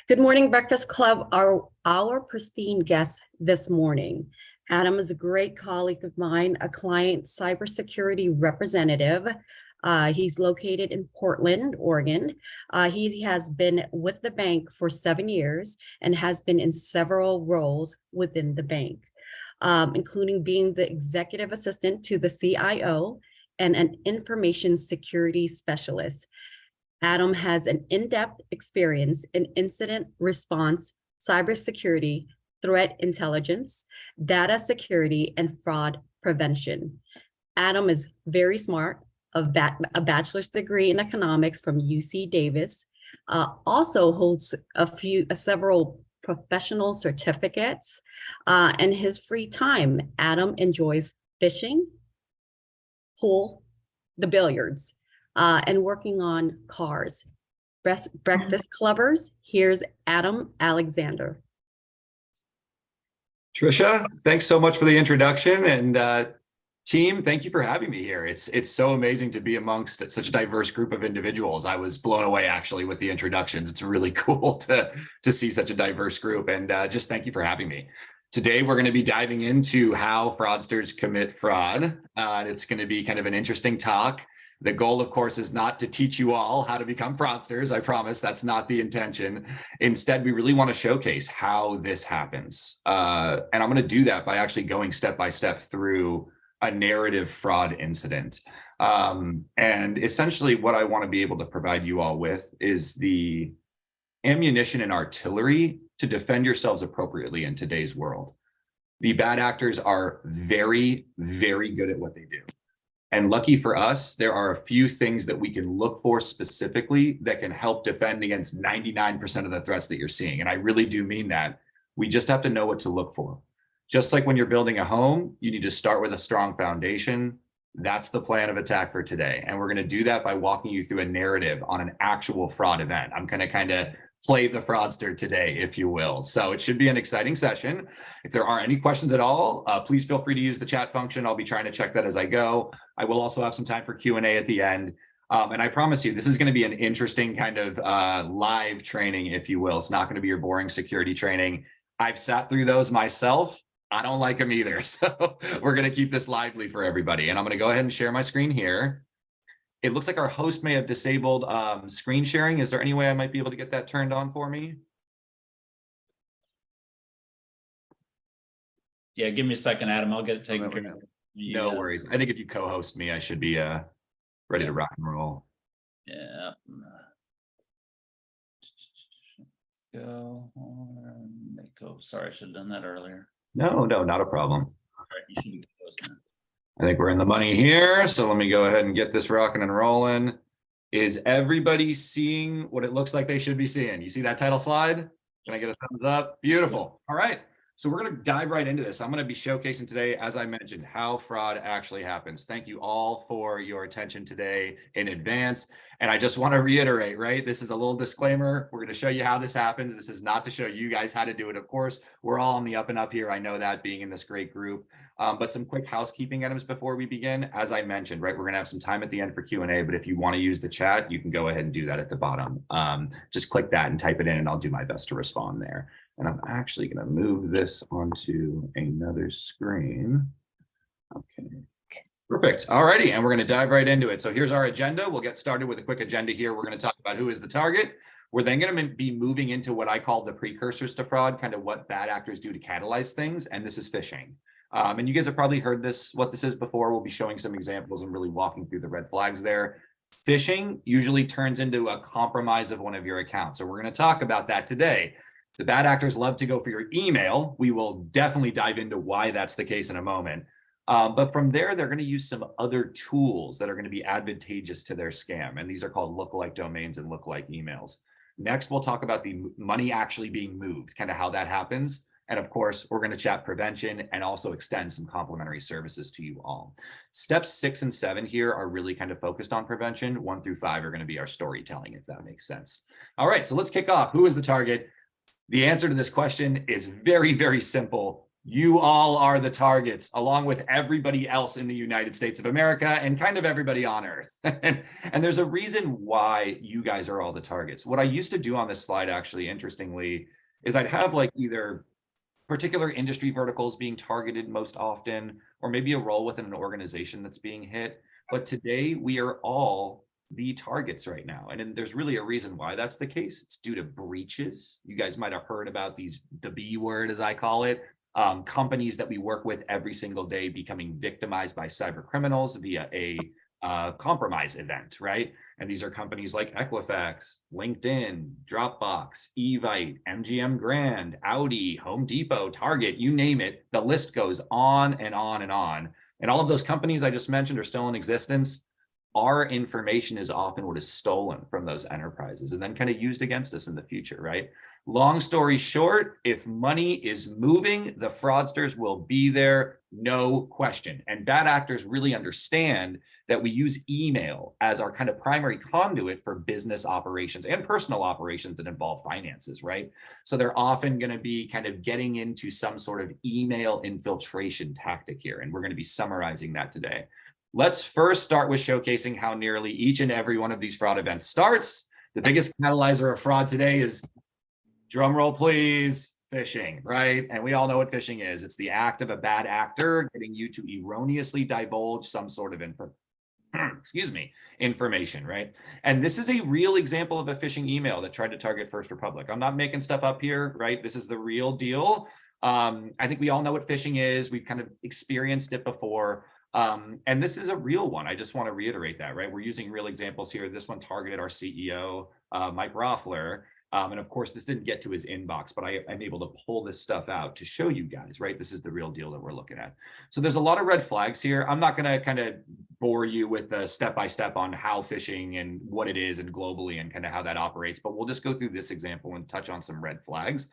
Good morning, Breakfast Club. Our pristine guest this morning. Adam is a great colleague of mine, a client cybersecurity representative. He's located in Portland, Oregon. He has been with the bank for 7 years and has been in several roles within the bank, including being the executive assistant to the CIO and an information security specialist. Adam has an in-depth experience in incident response, cybersecurity, threat intelligence, data security, and fraud prevention. Adam is very smart, a bachelor's degree in economics from UC Davis, also holds several professional certificates. In his free time, Adam enjoys fishing, pool, the billiards, and working on cars. Breakfast Clubbers, here's Adam Alexander. Trisha, thanks so much for the introduction, and team, thank you for having me here. It's so amazing to be amongst such a diverse group of individuals. I was blown away actually with the introductions. It's really cool to see such a diverse group, and just thank you for having me. Today, we're going to be diving into how fraudsters commit fraud. And it's going to be kind of an interesting talk. The goal, of course, is not to teach you all how to become fraudsters. I promise that's not the intention. Instead, we really want to showcase how this happens. And I'm going to do that by actually going step by step through a narrative fraud incident. And essentially what I want to be able to provide you all with is the ammunition and artillery to defend yourselves appropriately in today's world. The bad actors are very, very good at what they do. And lucky for us, there are a few things that we can look for specifically that can help defend against 99% of the threats that you're seeing. And I really do mean that. We just have to know what to look for. Just like when you're building a home, you need to start with a strong foundation. That's the plan of attack for today. And we're going to do that by walking you through a narrative on an actual fraud event. I'm going to kind of play the fraudster today, if you will. So it should be an exciting session. If there are any questions at all, please feel free to use the chat function. I'll be trying to check that as I go. I will also have some time for Q&A at the end. And I promise you, this is going to be an interesting kind of live training, if you will. It's not going to be your boring security training. I've sat through those myself. I don't like them either. So we're going to keep this lively for everybody. And I'm going to go ahead and share my screen here. It looks like our host may have disabled screen sharing. Is there any way I might be able to get that turned on for me? Yeah, give me a second, Adam. I'll get it taken care of. No worries. I think if you co-host me, I should be ready to rock and roll. Yeah. Go. Sorry, I should have done that earlier. No, not a problem. All right, you should be close. I think we're in the money here. So let me go ahead and get this rocking and rolling. Is everybody seeing what it looks like they should be seeing? You see that title slide? Can I get a thumbs up? Beautiful. All right. So we're going to dive right into this. I'm going to be showcasing today, as I mentioned, how fraud actually happens. Thank you all for your attention today in advance. And I just want to reiterate, right? This is a little disclaimer. We're going to show you how this happens. This is not to show you guys how to do it. Of course, we're all on the up and up here. I know that, being in this great group. But some quick housekeeping items before we begin. As I mentioned, right, we're going to have some time at the end for Q&A, but if you want to use the chat, you can go ahead and do that at the bottom. Just click that and type it in, and I'll do my best to respond there. And I'm actually going to move this onto another screen. Okay. Perfect. All righty. And we're going to dive right into it. So here's our agenda. We'll get started with a quick agenda here. We're going to talk about who is the target. We're then going to be moving into what I call the precursors to fraud, kind of what bad actors do to catalyze things. And this is phishing. And you guys have probably heard what this is before. We'll be showing some examples and really walking through the red flags there. Phishing usually turns into a compromise of one of your accounts. So we're going to talk about that today. The bad actors love to go for your email. We will definitely dive into why that's the case in a moment. But from there, they're going to use some other tools that are going to be advantageous to their scam. And these are called lookalike domains and lookalike emails. Next, we'll talk about the money actually being moved, kind of how that happens. And of course, we're going to chat prevention and also extend some complimentary services to you all. Steps 6 and 7 here are really kind of focused on prevention. 1 through 5 are going to be our storytelling, if that makes sense. All right, so let's kick off. Who is the target? The answer to this question is very, very simple. You all are the targets, along with everybody else in the United States of America and kind of everybody on Earth. And there's a reason why you guys are all the targets. What I used to do on this slide, actually, interestingly, is I'd have like either particular industry verticals being targeted most often, or maybe a role within an organization that's being hit. But today we are all the targets right now. And there's really a reason why that's the case. It's due to breaches. You guys might have heard about the B word, as I call it. Companies that we work with every single day becoming victimized by cyber criminals via a compromise event, right? And these are companies like Equifax, LinkedIn, Dropbox, Evite, MGM Grand, Audi, Home Depot, Target, you name it. The list goes on and on and on. And all of those companies I just mentioned are still in existence. Our information is often what is stolen from those enterprises and then kind of used against us in the future, right? Long story short, if money is moving, the fraudsters will be there, no question. And bad actors really understand that we use email as our kind of primary conduit for business operations and personal operations that involve finances, right? So they're often going to be kind of getting into some sort of email infiltration tactic here. And we're going to be summarizing that today. Let's first start with showcasing how nearly each and every one of these fraud events starts. The biggest catalyzer of fraud today is, drum roll please, phishing, right? And we all know what phishing is. It's the act of a bad actor getting you to erroneously divulge some sort of information, right? And this is a real example of a phishing email that tried to target First Republic. I'm not making stuff up here, right? This is the real deal. I think we all know what phishing is. We've kind of experienced it before. And this is a real one. I just want to reiterate that, right? We're using real examples here. This one targeted our CEO, Mike Roffler. And of course, this didn't get to his inbox, but I'm able to pull this stuff out to show you guys, right? This is the real deal that we're looking at. So there's a lot of red flags here. I'm not going to kind of bore you with the step-by-step on how phishing and what it is and globally and kind of how that operates, but we'll just go through this example and touch on some red flags.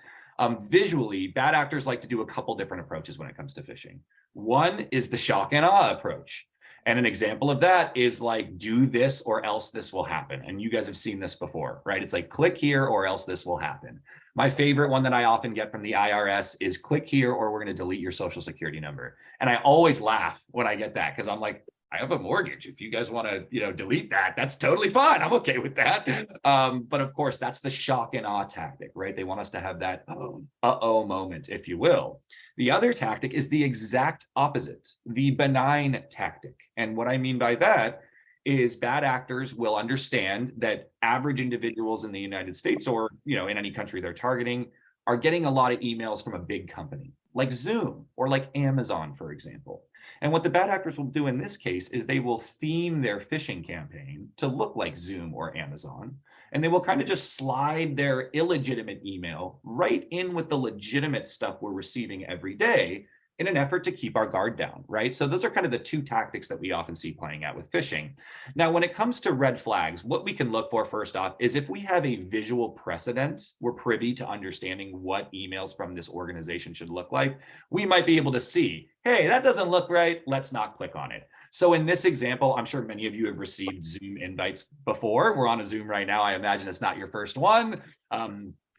Visually, bad actors like to do a couple different approaches when it comes to phishing. One is the shock and awe approach. And an example of that is like, do this or else this will happen. And you guys have seen this before, right? It's like, click here or else this will happen. My favorite one that I often get from the IRS is click here or we're going to delete your social security number. And I always laugh when I get that because I'm like, I have a mortgage. If you guys want to, delete that, that's totally fine. I'm okay with that. But of course, that's the shock and awe tactic, right? They want us to have that uh-oh moment, if you will. The other tactic is the exact opposite, the benign tactic. And what I mean by that is bad actors will understand that average individuals in the United States or, in any country they're targeting are getting a lot of emails from a big company like Zoom or like Amazon, for example. And what the bad actors will do in this case is they will theme their phishing campaign to look like Zoom or Amazon, and they will kind of just slide their illegitimate email right in with the legitimate stuff we're receiving every day in an effort to keep our guard down, right? So those are kind of the two tactics that we often see playing out with phishing. Now, when it comes to red flags, what we can look for first off is if we have a visual precedent, we're privy to understanding what emails from this organization should look like, we might be able to see, hey, that doesn't look right, let's not click on it. So in this example, I'm sure many of you have received Zoom invites before. We're on a Zoom right now. I imagine it's not your first one.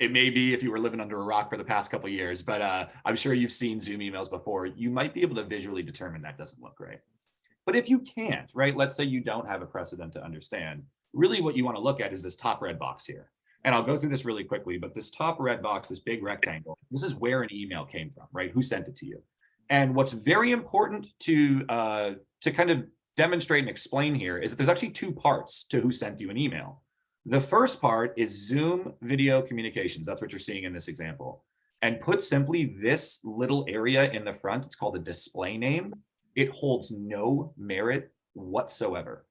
It may be if you were living under a rock for the past couple of years, but I'm sure you've seen Zoom emails before. You might be able to visually determine that doesn't look right. But if you can't, right, let's say you don't have a precedent to understand, really what you want to look at is this top red box here. And I'll go through this really quickly, but this top red box, this big rectangle, this is where an email came from, right? Who sent it to you? And what's very important to kind of demonstrate and explain here is that there's actually two parts to who sent you an email. The first part is Zoom video communications. That's what you're seeing in this example. And put simply, this little area in the front, it's called a display name. It holds no merit whatsoever.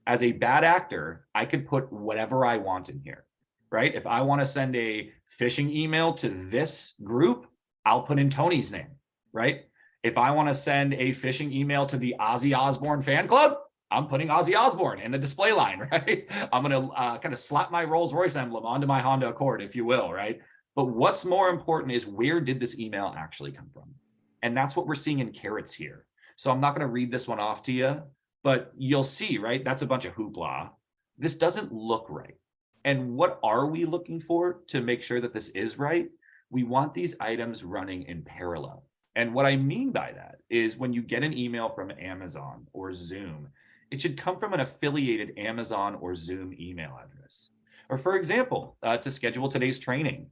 As a bad actor, I could put whatever I want in here, right? If I want to send a phishing email to this group, I'll put in Tony's name, right? If I want to send a phishing email to the Ozzy Osbourne fan club, I'm putting Ozzy Osbourne in the display line, right? I'm going to kind of slap my Rolls Royce emblem onto my Honda Accord, if you will, right? But what's more important is, where did this email actually come from? And that's what we're seeing in carats here. So I'm not going to read this one off to you, but you'll see, right? That's a bunch of hoopla. This doesn't look right. And what are we looking for to make sure that this is right? We want these items running in parallel. And what I mean by that is when you get an email from Amazon or Zoom, it should come from an affiliated Amazon or Zoom email address. Or for example, to schedule today's training,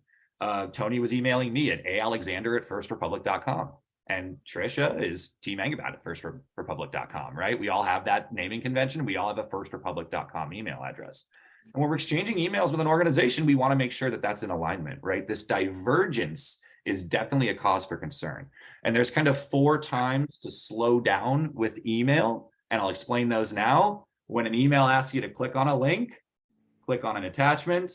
Tony was emailing me at aalexander@firstrepublic.com. And Trisha is Team Engabat at firstrepublic.com, right? We all have that naming convention. We all have a firstrepublic.com email address. And when we're exchanging emails with an organization, we want to make sure that that's in alignment, right? This divergence is definitely a cause for concern. And there's kind of 4 times to slow down with email. And I'll explain those now. When an email asks you to click on a link, click on an attachment,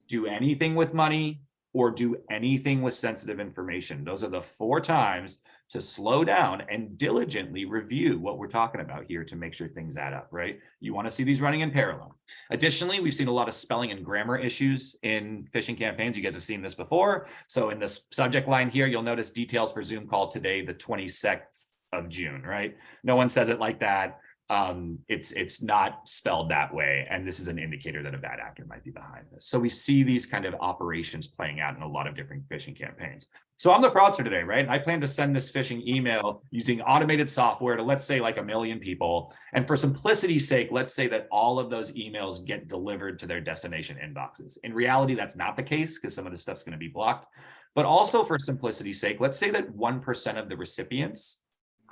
do anything with money, or do anything with sensitive information. Those are the 4 times to slow down and diligently review what we're talking about here to make sure things add up, right? You want to see these running in parallel. Additionally, we've seen a lot of spelling and grammar issues in phishing campaigns. You guys have seen this before. So in this subject line here, you'll notice details for Zoom call today, the 26th of June, right? No one says it like that. It's not spelled that way. And this is an indicator that a bad actor might be behind this. So we see these kind of operations playing out in a lot of different phishing campaigns. So I'm the fraudster today, right? I plan to send this phishing email using automated software to, let's say, like 1 million people. And for simplicity's sake, let's say that all of those emails get delivered to their destination inboxes. In reality, that's not the case because some of this stuff's going to be blocked. But also for simplicity's sake, let's say that 1% of the recipients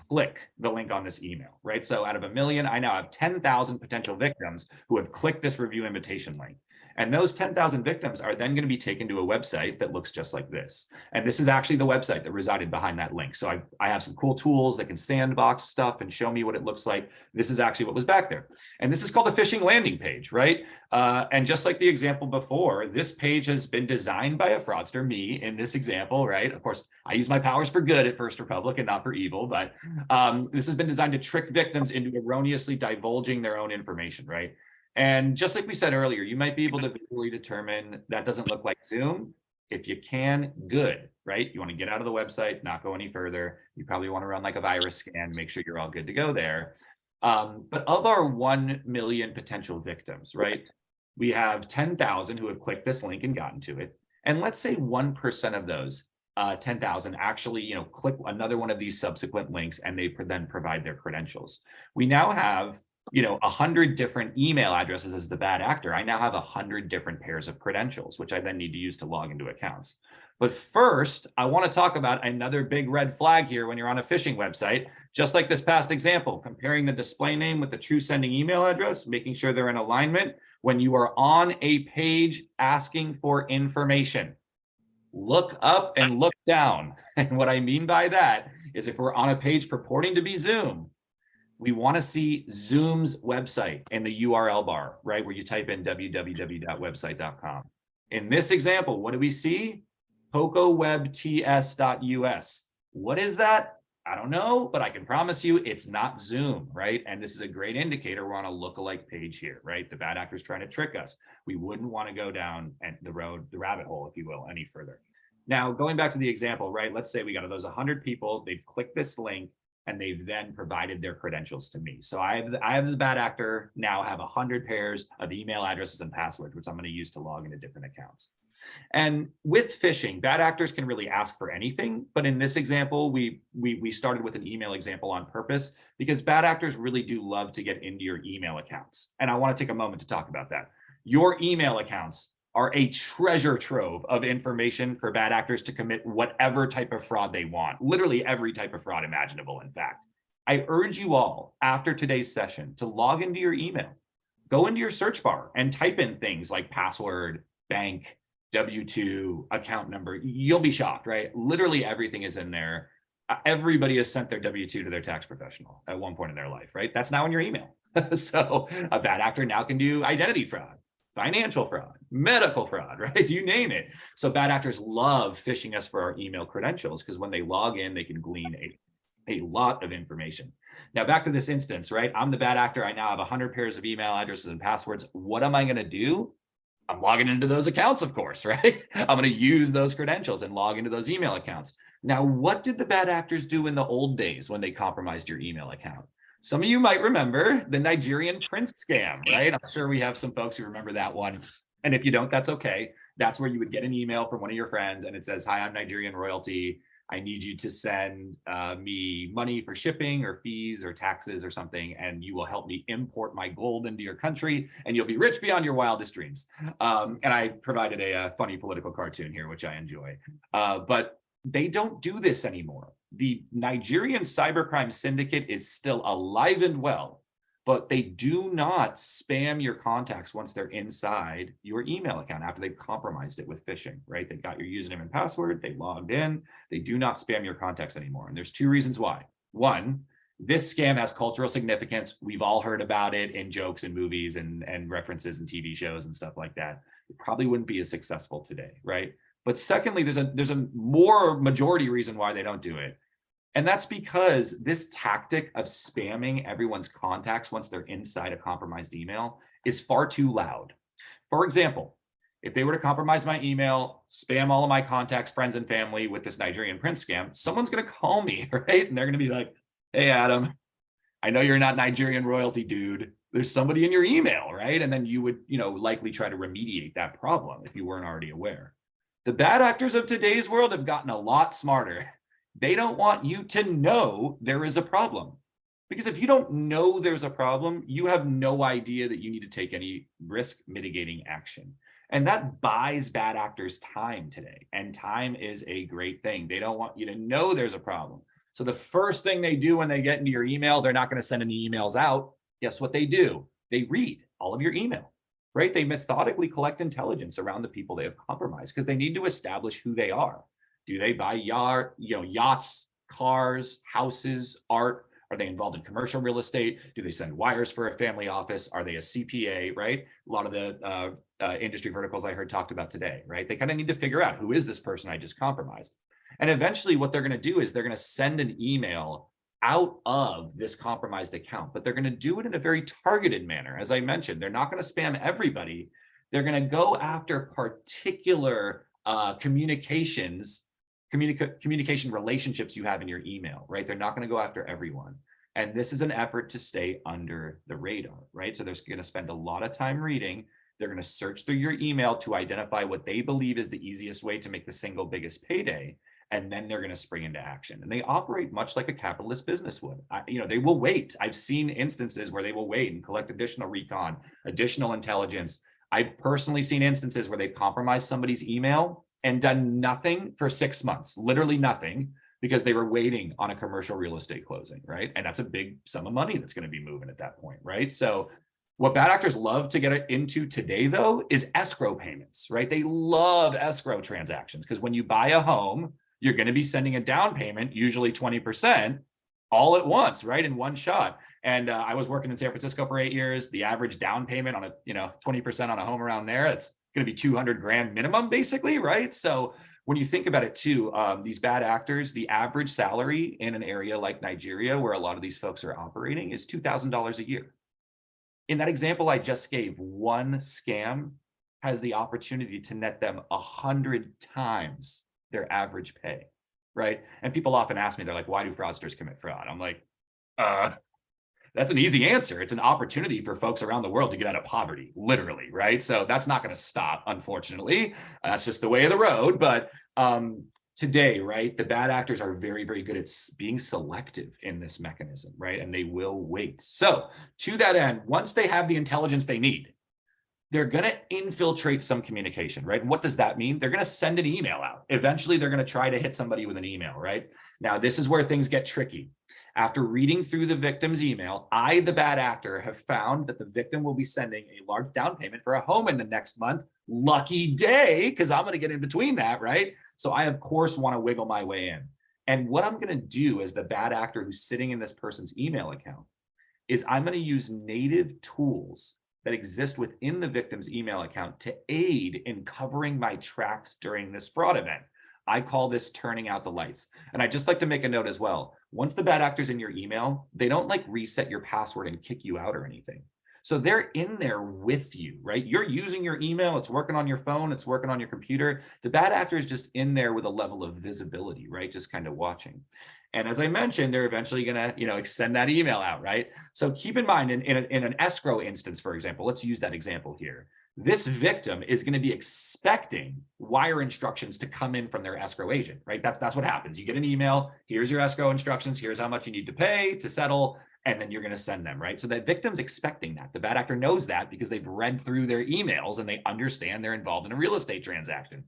click the link on this email, right? So out of 1 million, I now have 10,000 potential victims who have clicked this review invitation link. And those 10,000 victims are then going to be taken to a website that looks just like this. And this is actually the website that resided behind that link. So I have some cool tools that can sandbox stuff and show me what it looks like. This is actually what was back there. And this is called a phishing landing page, right? And just like the example before, this page has been designed by a fraudster, me in this example, right? Of course, I use my powers for good at First Republic and not for evil, but this has been designed to trick victims into erroneously divulging their own information, right? And just like we said earlier, you might be able to visually determine that doesn't look like Zoom. If you can, good, right? You want to get out of the website, not go any further. You probably want to run like a virus scan, make sure you're all good to go there. But of our 1 million potential victims, right? We have 10,000 who have clicked this link and gotten to it. And let's say 1% of those 10,000 actually, click another one of these subsequent links and they then provide their credentials. We now have 100 different email addresses as the bad actor. I now have 100 different pairs of credentials, which I then need to use to log into accounts. But first, I want to talk about another big red flag here when you're on a phishing website, just like this past example, comparing the display name with the true sending email address, making sure they're in alignment. When you are on a page asking for information, look up and look down. And what I mean by that is if we're on a page purporting to be Zoom, we want to see Zoom's website in the URL bar, right? Where you type in www.website.com. In this example, what do we see? pocowebts.us. What is that? I don't know, but I can promise you it's not Zoom, right? And this is a great indicator we're on a lookalike page here, right? The bad actor's trying to trick us. We wouldn't want to go down the rabbit hole, if you will, any further. Now, going back to the example, right? Let's say we got those 100 people, they've clicked this link, and they've then provided their credentials to me. So I have the bad actor now have 100 pairs of email addresses and passwords, which I'm going to use to log into different accounts. And with phishing, bad actors can really ask for anything. But in this example, we started with an email example on purpose because bad actors really do love to get into your email accounts. And I want to take a moment to talk about that. Your email accounts are a treasure trove of information for bad actors to commit whatever type of fraud they want, literally every type of fraud imaginable, in fact. I urge you all, after today's session, to log into your email, go into your search bar and type in things like password, bank, W-2, account number. You'll be shocked, right? Literally everything is in there. Everybody has sent their W-2 to their tax professional at one point in their life, right? That's now in your email. So a bad actor now can do identity fraud, financial fraud, medical fraud, right? You name it. So bad actors love phishing us for our email credentials because when they log in, they can glean a lot of information. Now back to this instance, right? I'm the bad actor. I now have 100 pairs of email addresses and passwords. What am I going to do? I'm logging into those accounts, of course, right? I'm going to use those credentials and log into those email accounts. Now, what did the bad actors do in the old days when they compromised your email account? Some of you might remember the Nigerian prince scam, right? I'm sure we have some folks who remember that one. And if you don't, that's okay. That's where you would get an email from one of your friends and it says, "Hi, I'm Nigerian royalty. I need you to send me money for shipping or fees or taxes or something, and you will help me import my gold into your country, and you'll be rich beyond your wildest dreams. And I provided a funny political cartoon here, which I enjoy. But they don't do this anymore. The Nigerian cybercrime syndicate is still alive and well, but they do not spam your contacts once they're inside your email account after they've compromised it with phishing, right? They got your username and password, they logged in, they do not spam your contacts anymore. And there's two reasons why. One, this scam has cultural significance. We've all heard about it in jokes and movies and references in TV shows and stuff like that. It probably wouldn't be as successful today, right? But secondly, there's a more majority reason why they don't do it. And that's because this tactic of spamming everyone's contacts once they're inside a compromised email is far too loud. For example, if they were to compromise my email, spam all of my contacts, friends, and family with this Nigerian prince scam, someone's going to call me, right? And they're going to be like, hey, Adam, I know you're not Nigerian royalty, dude. There's somebody in your email, right? And then you would, likely try to remediate that problem if you weren't already aware. The bad actors of today's world have gotten a lot smarter. They don't want you to know there is a problem. Because if you don't know there's a problem, you have no idea that you need to take any risk mitigating action. And that buys bad actors time today. And time is a great thing. They don't want you to know there's a problem. So the first thing they do when they get into your email, they're not going to send any emails out. Guess what they do? They read all of your email, right? They methodically collect intelligence around the people they have compromised because they need to establish who they are. Do they buy yachts, cars, houses, art? Are they involved in commercial real estate? Do they send wires for a family office? Are they a CPA, right? A lot of the industry verticals I heard talked about today, right? They kind of need to figure out, who is this person I just compromised? And eventually what they're going to do is they're going to send an email out of this compromised account, but they're going to do it in a very targeted manner. As I mentioned, they're not going to spam everybody. They're going to go after particular communication relationships you have in your email, right? They're not going to go after everyone. And this is an effort to stay under the radar, right? So they're going to spend a lot of time reading. They're going to search through your email to identify what they believe is the easiest way to make the single biggest payday. And then they're going to spring into action. And they operate much like a capitalist business would. They will wait. I've seen instances where they will wait and collect additional recon, additional intelligence. I've personally seen instances where they've compromised somebody's email and done nothing for 6 months, literally nothing, because they were waiting on a commercial real estate closing, right? And that's a big sum of money that's going to be moving at that point, right? So what bad actors love to get into today, though, is escrow payments, right? They love escrow transactions because when you buy a home, you're going to be sending a down payment, usually 20%, all at once, right? In one shot. And I was working in San Francisco for 8 years. The average down payment on 20% on a home around there, it's going to be 200 grand minimum, basically, right? So when you think about it too, these bad actors, the average salary in an area like Nigeria, where a lot of these folks are operating, is $2,000 a year. In that example I just gave, one scam has the opportunity to net them 100 times their average pay, right? And people often ask me, they're like, why do fraudsters commit fraud? I'm like, that's an easy answer. It's an opportunity for folks around the world to get out of poverty, literally, right? So that's not going to stop, unfortunately. That's just the way of the road. But today, right, the bad actors are very, very good at being selective in this mechanism, right? And they will wait. So to that end, once they have the intelligence they need, they're going to infiltrate some communication, right? And what does that mean? They're going to send an email out. Eventually, they're going to try to hit somebody with an email, right? Now, this is where things get tricky. After reading through the victim's email, I, the bad actor, have found that the victim will be sending a large down payment for a home in the next month. Lucky day, because I'm going to get in between that, right? So I, of course, want to wiggle my way in. And what I'm going to do as the bad actor who's sitting in this person's email account is I'm going to use native tools that exist within the victim's email account to aid in covering my tracks during this fraud event. I call this turning out the lights. And I'd just like to make a note as well. Once the bad actor's in your email, they don't like reset your password and kick you out or anything. So they're in there with you, right? You're using your email, it's working on your phone, it's working on your computer. The bad actor is just in there with a level of visibility, right? Just kind of watching. And as I mentioned, they're eventually going to, send that email out, right? So keep in mind in an escrow instance, for example, let's use that example here. this victim is going to be expecting wire instructions to come in from their escrow agent, right? That's what happens. You get an email, here's your escrow instructions, here's how much you need to pay to settle, and then you're going to send them, right? So the victim's expecting that. The bad actor knows that because they've read through their emails and they understand they're involved in a real estate transaction.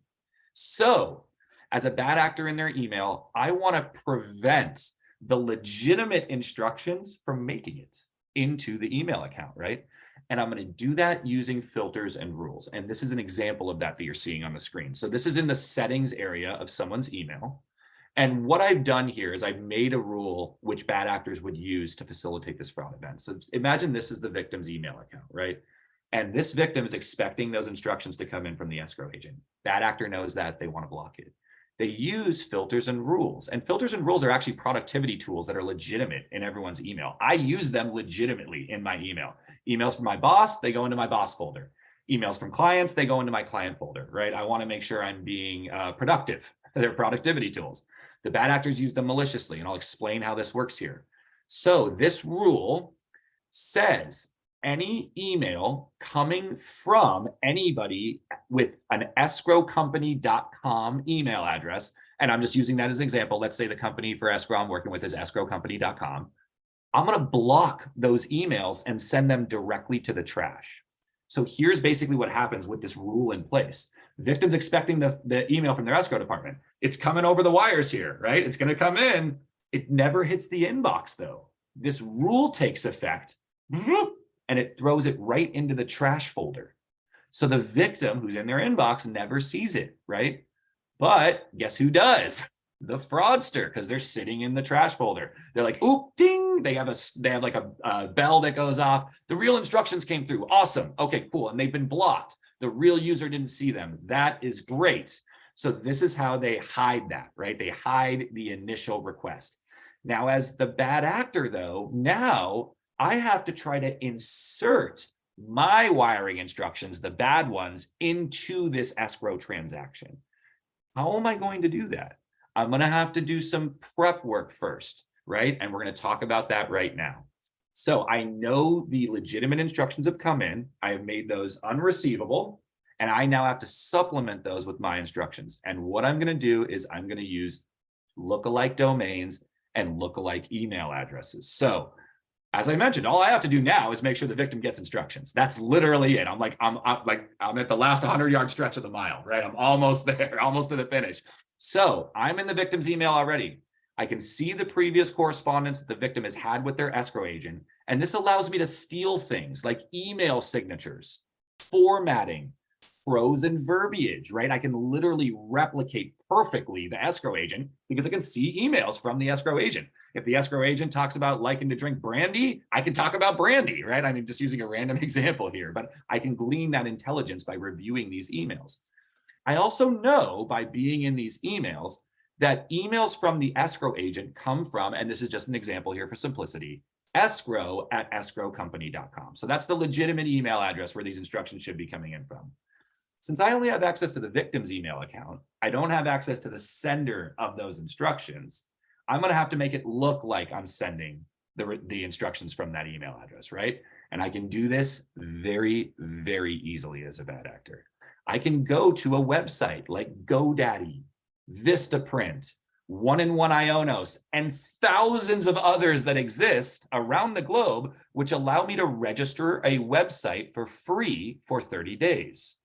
So as a bad actor in their email, I want to prevent the legitimate instructions from making it into the email account, right? And I'm going to do that using filters and rules. And this is an example of that you're seeing on the screen. So this is in the settings area of someone's email. And what I've done here is I've made a rule which bad actors would use to facilitate this fraud event. So imagine this is the victim's email account, right? And this victim is expecting those instructions to come in from the escrow agent. Bad actor knows that, they want to block it. They use filters and rules. And filters and rules are actually productivity tools that are legitimate in everyone's email. I use them legitimately in my email. Emails from my boss, they go into my boss folder. Emails from clients, they go into my client folder, right? I want to make sure I'm being productive. They're productivity tools. The bad actors use them maliciously, and I'll explain how this works here. So this rule says any email coming from anybody with an escrowcompany.com email address, and I'm just using that as an example. Let's say the company for escrow I'm working with is escrowcompany.com. I'm going to block those emails and send them directly to the trash. So here's basically what happens with this rule in place. Victims expecting the email from their escrow department. It's coming over the wires here, right? It's going to come in. It never hits the inbox though. This rule takes effect and it throws it right into the trash folder. So the victim who's in their inbox never sees it, right? But guess who does? The fraudster, because they're sitting in the trash folder. They're like, oop, ding. They have like a bell that goes off. The real instructions came through. Awesome. Okay, cool. And they've been blocked. The real user didn't see them. That is great. So this is how they hide that, right? They hide the initial request. Now, as the bad actor, though, now I have to try to insert my wiring instructions, the bad ones, into this escrow transaction. How am I going to do that? I'm going to have to do some prep work first, right? And we're going to talk about that right now. So I know the legitimate instructions have come in. I have made those unreceivable, and I now have to supplement those with my instructions. And what I'm going to do is I'm going to use lookalike domains and lookalike email addresses. So as I mentioned, all I have to do now is make sure the victim gets instructions. That's literally it. I'm at the last 100-yard stretch of the mile, right? I'm almost there, almost to the finish. So I'm in the victim's email already. I can see the previous correspondence that the victim has had with their escrow agent. And this allows me to steal things like email signatures, formatting, prose and verbiage, right? I can literally replicate perfectly the escrow agent because I can see emails from the escrow agent. If the escrow agent talks about liking to drink brandy, I can talk about brandy, right? I mean, just using a random example here, but I can glean that intelligence by reviewing these emails. I also know by being in these emails that emails from the escrow agent come from, and this is just an example here for simplicity, escrow@escrowcompany.com. So that's the legitimate email address where these instructions should be coming in from. Since I only have access to the victim's email account, I don't have access to the sender of those instructions. I'm going to have to make it look like I'm sending the instructions from that email address, right? And I can do this very, very easily as a bad actor. I can go to a website like GoDaddy, Vistaprint, 1&1 Ionos, and thousands of others that exist around the globe, which allow me to register a website for free for 30 days.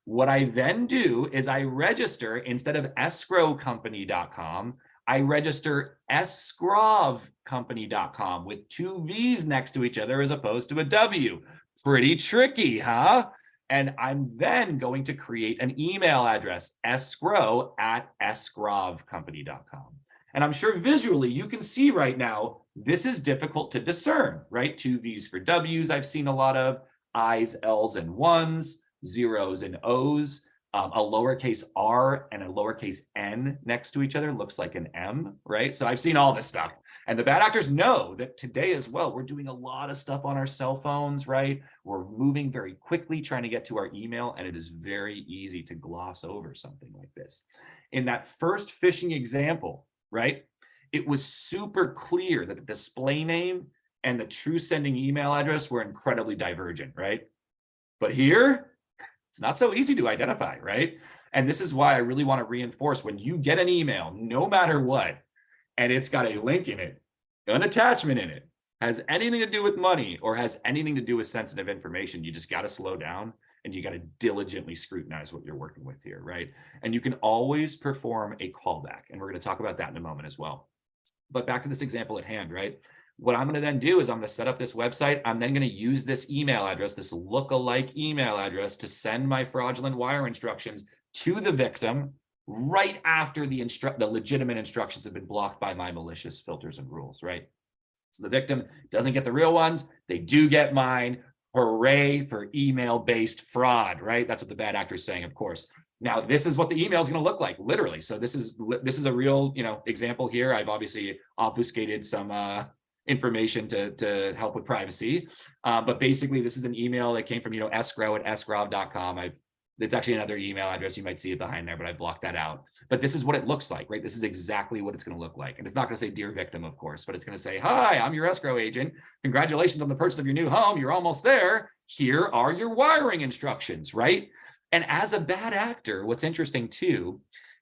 What I then do is I register, instead of escrowcompany.com, I register escrovcompany.com with 2 V's next to each other as opposed to a W. Pretty tricky, huh? And I'm then going to create an email address, escrow@escrovcompany.com. And I'm sure visually you can see right now, this is difficult to discern, right? 2 V's for W's, I've seen a lot of, I's, L's, and 1's, zeros and O's. A lowercase r and a lowercase n next to each other looks like an M, right? So I've seen all this stuff. And the bad actors know that today as well, we're doing a lot of stuff on our cell phones, right? We're moving very quickly trying to get to our email, and it is very easy to gloss over something like this. In that first phishing example, right, it was super clear that the display name and the true sending email address were incredibly divergent, right? But here, It's not so easy to identify, right? And this is why I really want to reinforce, when you get an email, no matter what, and it's got a link in it, an attachment in it, has anything to do with money or has anything to do with sensitive information, you just got to slow down and you got to diligently scrutinize what you're working with here, right? And you can always perform a callback. And we're going to talk about that in a moment as well. But back to this example at hand, right? What I'm going to then do is I'm going to set up this website. I'm then going to use this email address, this lookalike email address, to send my fraudulent wire instructions to the victim right after the legitimate instructions have been blocked by my malicious filters and rules, right? So the victim doesn't get the real ones. They do get mine. Hooray for email-based fraud, right? That's what the bad actor is saying, of course. Now, this is what the email is going to look like, literally. So this is a real, example here. I've obviously obfuscated some information to help with privacy. But basically, this is an email that came from, escrow@escrow.com. It's actually another email address. You might see it behind there, but I blocked that out. But this is what it looks like, right? This is exactly what it's going to look like. And it's not going to say dear victim, of course, but it's going to say, hi, I'm your escrow agent. Congratulations on the purchase of your new home. You're almost there. Here are your wiring instructions, right? And as a bad actor, what's interesting too,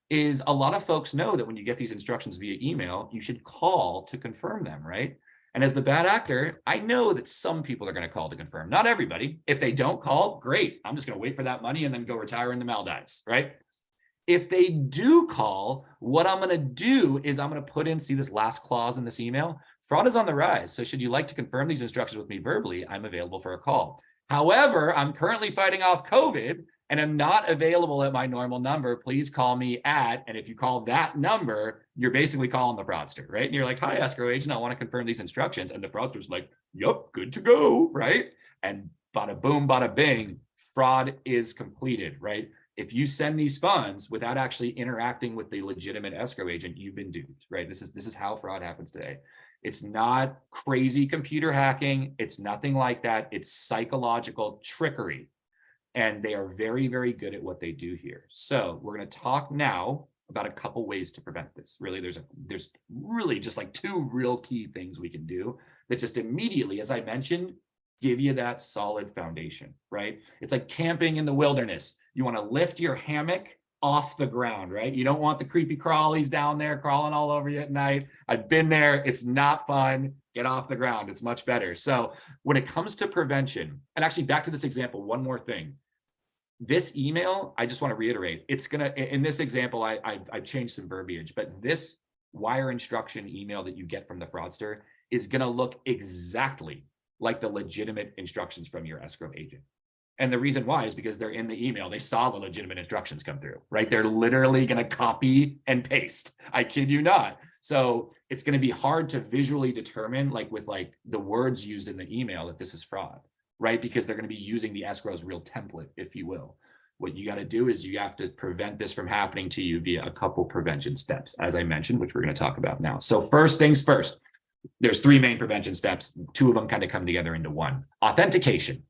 is a lot of folks know that when you get these instructions via email, you should call to confirm them, right? And as the bad actor, I know that some people are going to call to confirm. Not everybody. If they don't call, great. I'm just going to wait for that money and then go retire in the Maldives, right? If they do call, what I'm going to do is I'm going to put in, see this last clause in this email, fraud is on the rise. So should you like to confirm these instructions with me verbally, I'm available for a call. However, I'm currently fighting off COVID and I'm not available at my normal number. Please call me at, and if you call that number, you're basically calling the fraudster, right? And you're like, hi, escrow agent, I want to confirm these instructions. And the fraudster's like, yep, good to go, right? And bada boom, bada bing, fraud is completed, right? If you send these funds without actually interacting with the legitimate escrow agent, you've been duped, right? This is how fraud happens today. It's not crazy computer hacking. It's nothing like that. It's psychological trickery. And they are very, very good at what they do here. So we're going to talk now about a couple ways to prevent this. Really, there's really just like two real key things we can do that just immediately, as I mentioned, give you that solid foundation, right? It's like camping in the wilderness. You want to lift your hammock off the ground, right? You don't want the creepy crawlies down there crawling all over you at night. I've been there. It's not fun. Get off the ground. It's much better. So when it comes to prevention, and actually back to this example, one more thing. This email, I just want to reiterate, it's going to, in this example, I've changed some verbiage, but this wire instruction email that you get from the fraudster is going to look exactly like the legitimate instructions from your escrow agent. And the reason why is because they're in the email. They saw the legitimate instructions come through, right? They're literally going to copy and paste. I kid you not. So it's going to be hard to visually determine, like with like the words used in the email, that this is fraud, right? Because they're going to be using the escrow's real template, if you will. What you got to do is you have to prevent this from happening to you via a couple prevention steps, as I mentioned, which we're going to talk about now. So first things first, there's three main prevention steps. Two of them kind of come together into one. Authentication.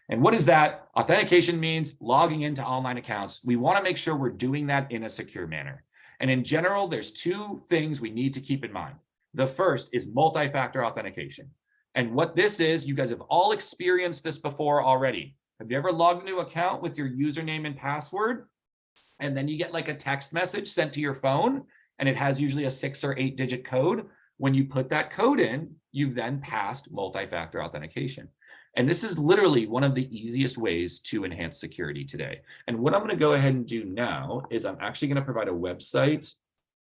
And what is that? Authentication means logging into online accounts. We want to make sure we're doing that in a secure manner. And in general, there's two things we need to keep in mind. The first is multi-factor authentication. And what this is, you guys have all experienced this before already. Have you ever logged into an account with your username and password? And then you get like a text message sent to your phone, and it has usually a 6 or 8 digit code. When you put that code in, you've then passed multi-factor authentication. And this is literally one of the easiest ways to enhance security today. And what I'm going to go ahead and do now is I'm actually going to provide a website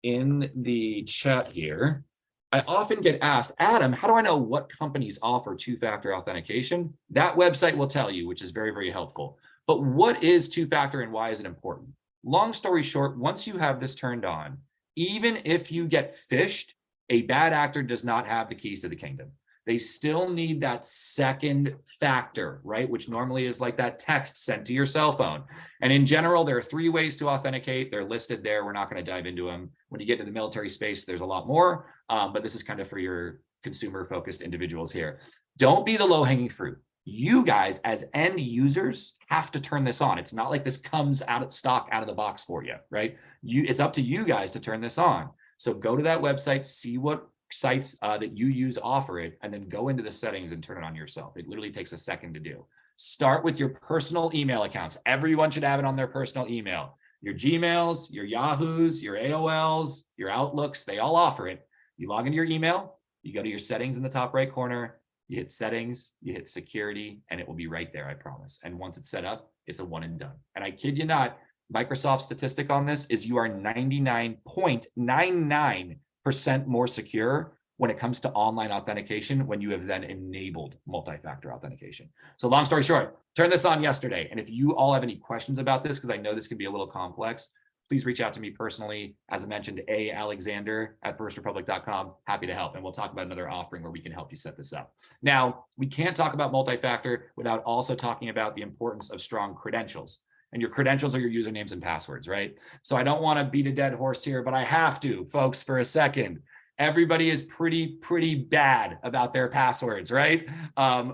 in the chat here. I often get asked, Adam, how do I know what companies offer two-factor authentication? That website will tell you, which is very, very helpful. But what is two-factor and why is it important? Long story short, once you have this turned on, even if you get phished, a bad actor does not have the keys to the kingdom. They still need that second factor, right? Which normally is like that text sent to your cell phone. And in general, there are 3 ways to authenticate. They're listed there. We're not going to dive into them. When you get into the military space, there's a lot more, but this is kind of for your consumer-focused individuals here. Don't be the low-hanging fruit. You guys, as end users, have to turn this on. It's not like this comes out of stock out of the box for you, right? It's up to you guys to turn this on. So go to that website, see what sites that you use offer it, and then go into the settings and turn it on yourself. It literally takes a second to do. Start with your personal email accounts. Everyone should have it on their personal email. Your Gmails, your Yahoos, your AOLs, your Outlooks, they all offer it. You log into your email, you go to your settings in the top right corner, you hit settings, you hit security, and it will be right there, I promise. And once it's set up, it's a one and done. And I kid you not, Microsoft's statistic on this is you are 99.99% more secure when it comes to online authentication when you have then enabled multi-factor authentication. So long story short, turn this on yesterday. And if you all have any questions about this, because I know this can be a little complex, please reach out to me personally. As I mentioned, alexander@firstrepublic.com. Happy to help. And we'll talk about another offering where we can help you set this up. Now, we can't talk about multi-factor without also talking about the importance of strong credentials. And your credentials are your usernames and passwords, right? So I don't want to beat a dead horse here, but I have to, folks, for a second. Everybody is pretty bad about their passwords, right?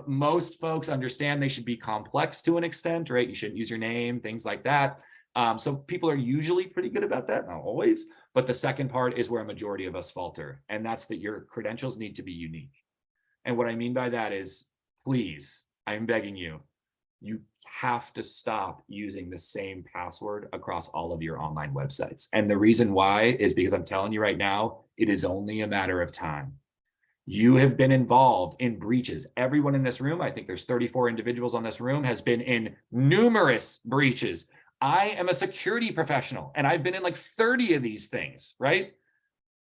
Most folks understand they should be complex to an extent, right? You shouldn't use your name, things like that. So people are usually pretty good about that, not always. But the second part is where a majority of us falter. And that's that your credentials need to be unique. And what I mean by that is, please, I'm begging you, you have to stop using the same password across all of your online websites. And the reason why is because I'm telling you right now, it is only a matter of time. You have been involved in breaches. Everyone in this room, I think there's 34 individuals on this room, has been in numerous breaches. I am a security professional and I've been in like 30 of these things, right?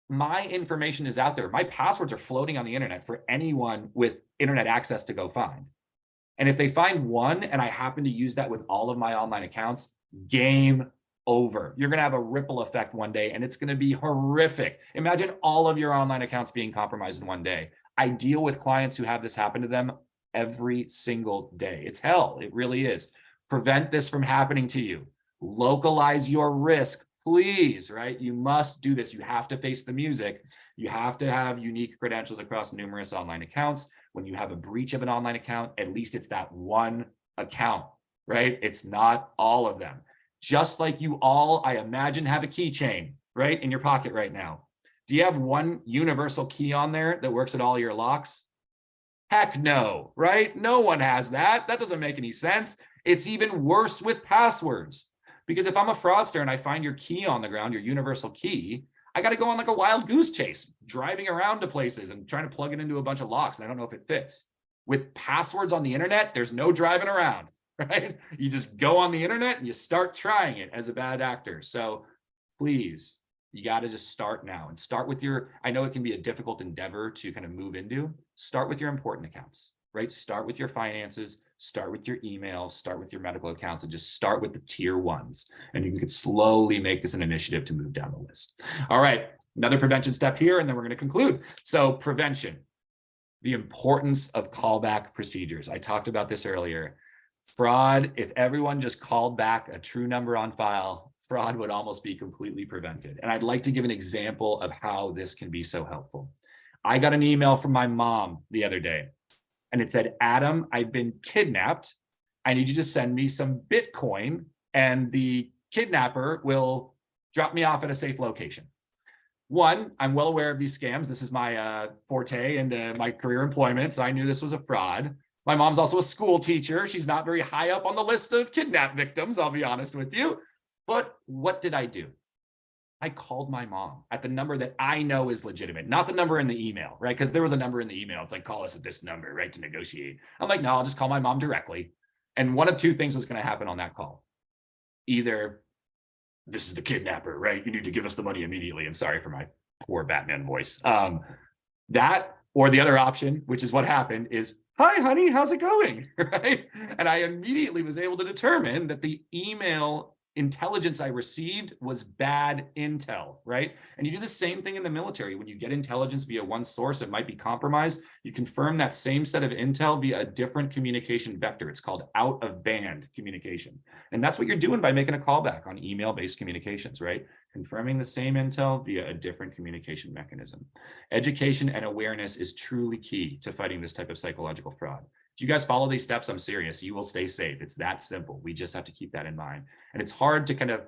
My information is out there. My passwords are floating on the internet for anyone with internet access to go find. And if they find one and I happen to use that with all of my online accounts, game over. You're going to have a ripple effect one day and it's going to be horrific. Imagine all of your online accounts being compromised in one day. I deal with clients who have this happen to them every single day. It's hell. It really is. Prevent this from happening to you. Localize your risk, please, right? You must do this. You have to face the music. You have to have unique credentials across numerous online accounts. When you have a breach of an online account, at least it's that one account, right? It's not all of them. Just like you all, I imagine, have a keychain, right, in your pocket right now. Do you have one universal key on there that works at all your locks? Heck no, right? No one has that. That doesn't make any sense. It's even worse with passwords. Because if I'm a fraudster and I find your key on the ground, your universal key, I got to go on like a wild goose chase, driving around to places and trying to plug it into a bunch of locks. And I don't know if it fits. With passwords on the internet, there's no driving around, right? You just go on the internet and you start trying it as a bad actor. So please, you got to just start now and start with your, I know it can be a difficult endeavor to kind of move into, start with your important accounts, right? Start with your finances, start with your email, start with your medical accounts, and just start with the tier ones. And you can slowly make this an initiative to move down the list. All right, another prevention step here, and then we're going to conclude. So prevention, the importance of callback procedures. I talked about this earlier. Fraud, if everyone just called back a true number on file, fraud would almost be completely prevented. And I'd like to give an example of how this can be so helpful. I got an email from my mom the other day. And it said, Adam, I've been kidnapped. I need you to send me some Bitcoin and the kidnapper will drop me off at a safe location. One, I'm well aware of these scams. This is my forte and my career employment. So I knew this was a fraud. My mom's also a school teacher. She's not very high up on the list of kidnap victims, I'll be honest with you. But what did I do? I called my mom at the number that I know is legitimate, not the number in the email, right? Because there was a number in the email. It's like, call us at this number, right, to negotiate. I'm like, no, I'll just call my mom directly. And one of two things was going to happen on that call. Either this is the kidnapper, right? You need to give us the money immediately. And sorry for my poor Batman voice. That or the other option, which is what happened, is, hi, honey, how's it going, right? And I immediately was able to determine that the email intelligence I received was bad intel, right? And you do the same thing in the military. When you get intelligence via one source, it might be compromised. You confirm that same set of intel via a different communication vector. It's called out of band communication. And that's what you're doing by making a callback on email-based communications, right? Confirming the same intel via a different communication mechanism. Education and awareness is truly key to fighting this type of psychological fraud. If you guys follow these steps, I'm serious, you will stay safe. It's that simple. We just have to keep that in mind. And it's hard to kind of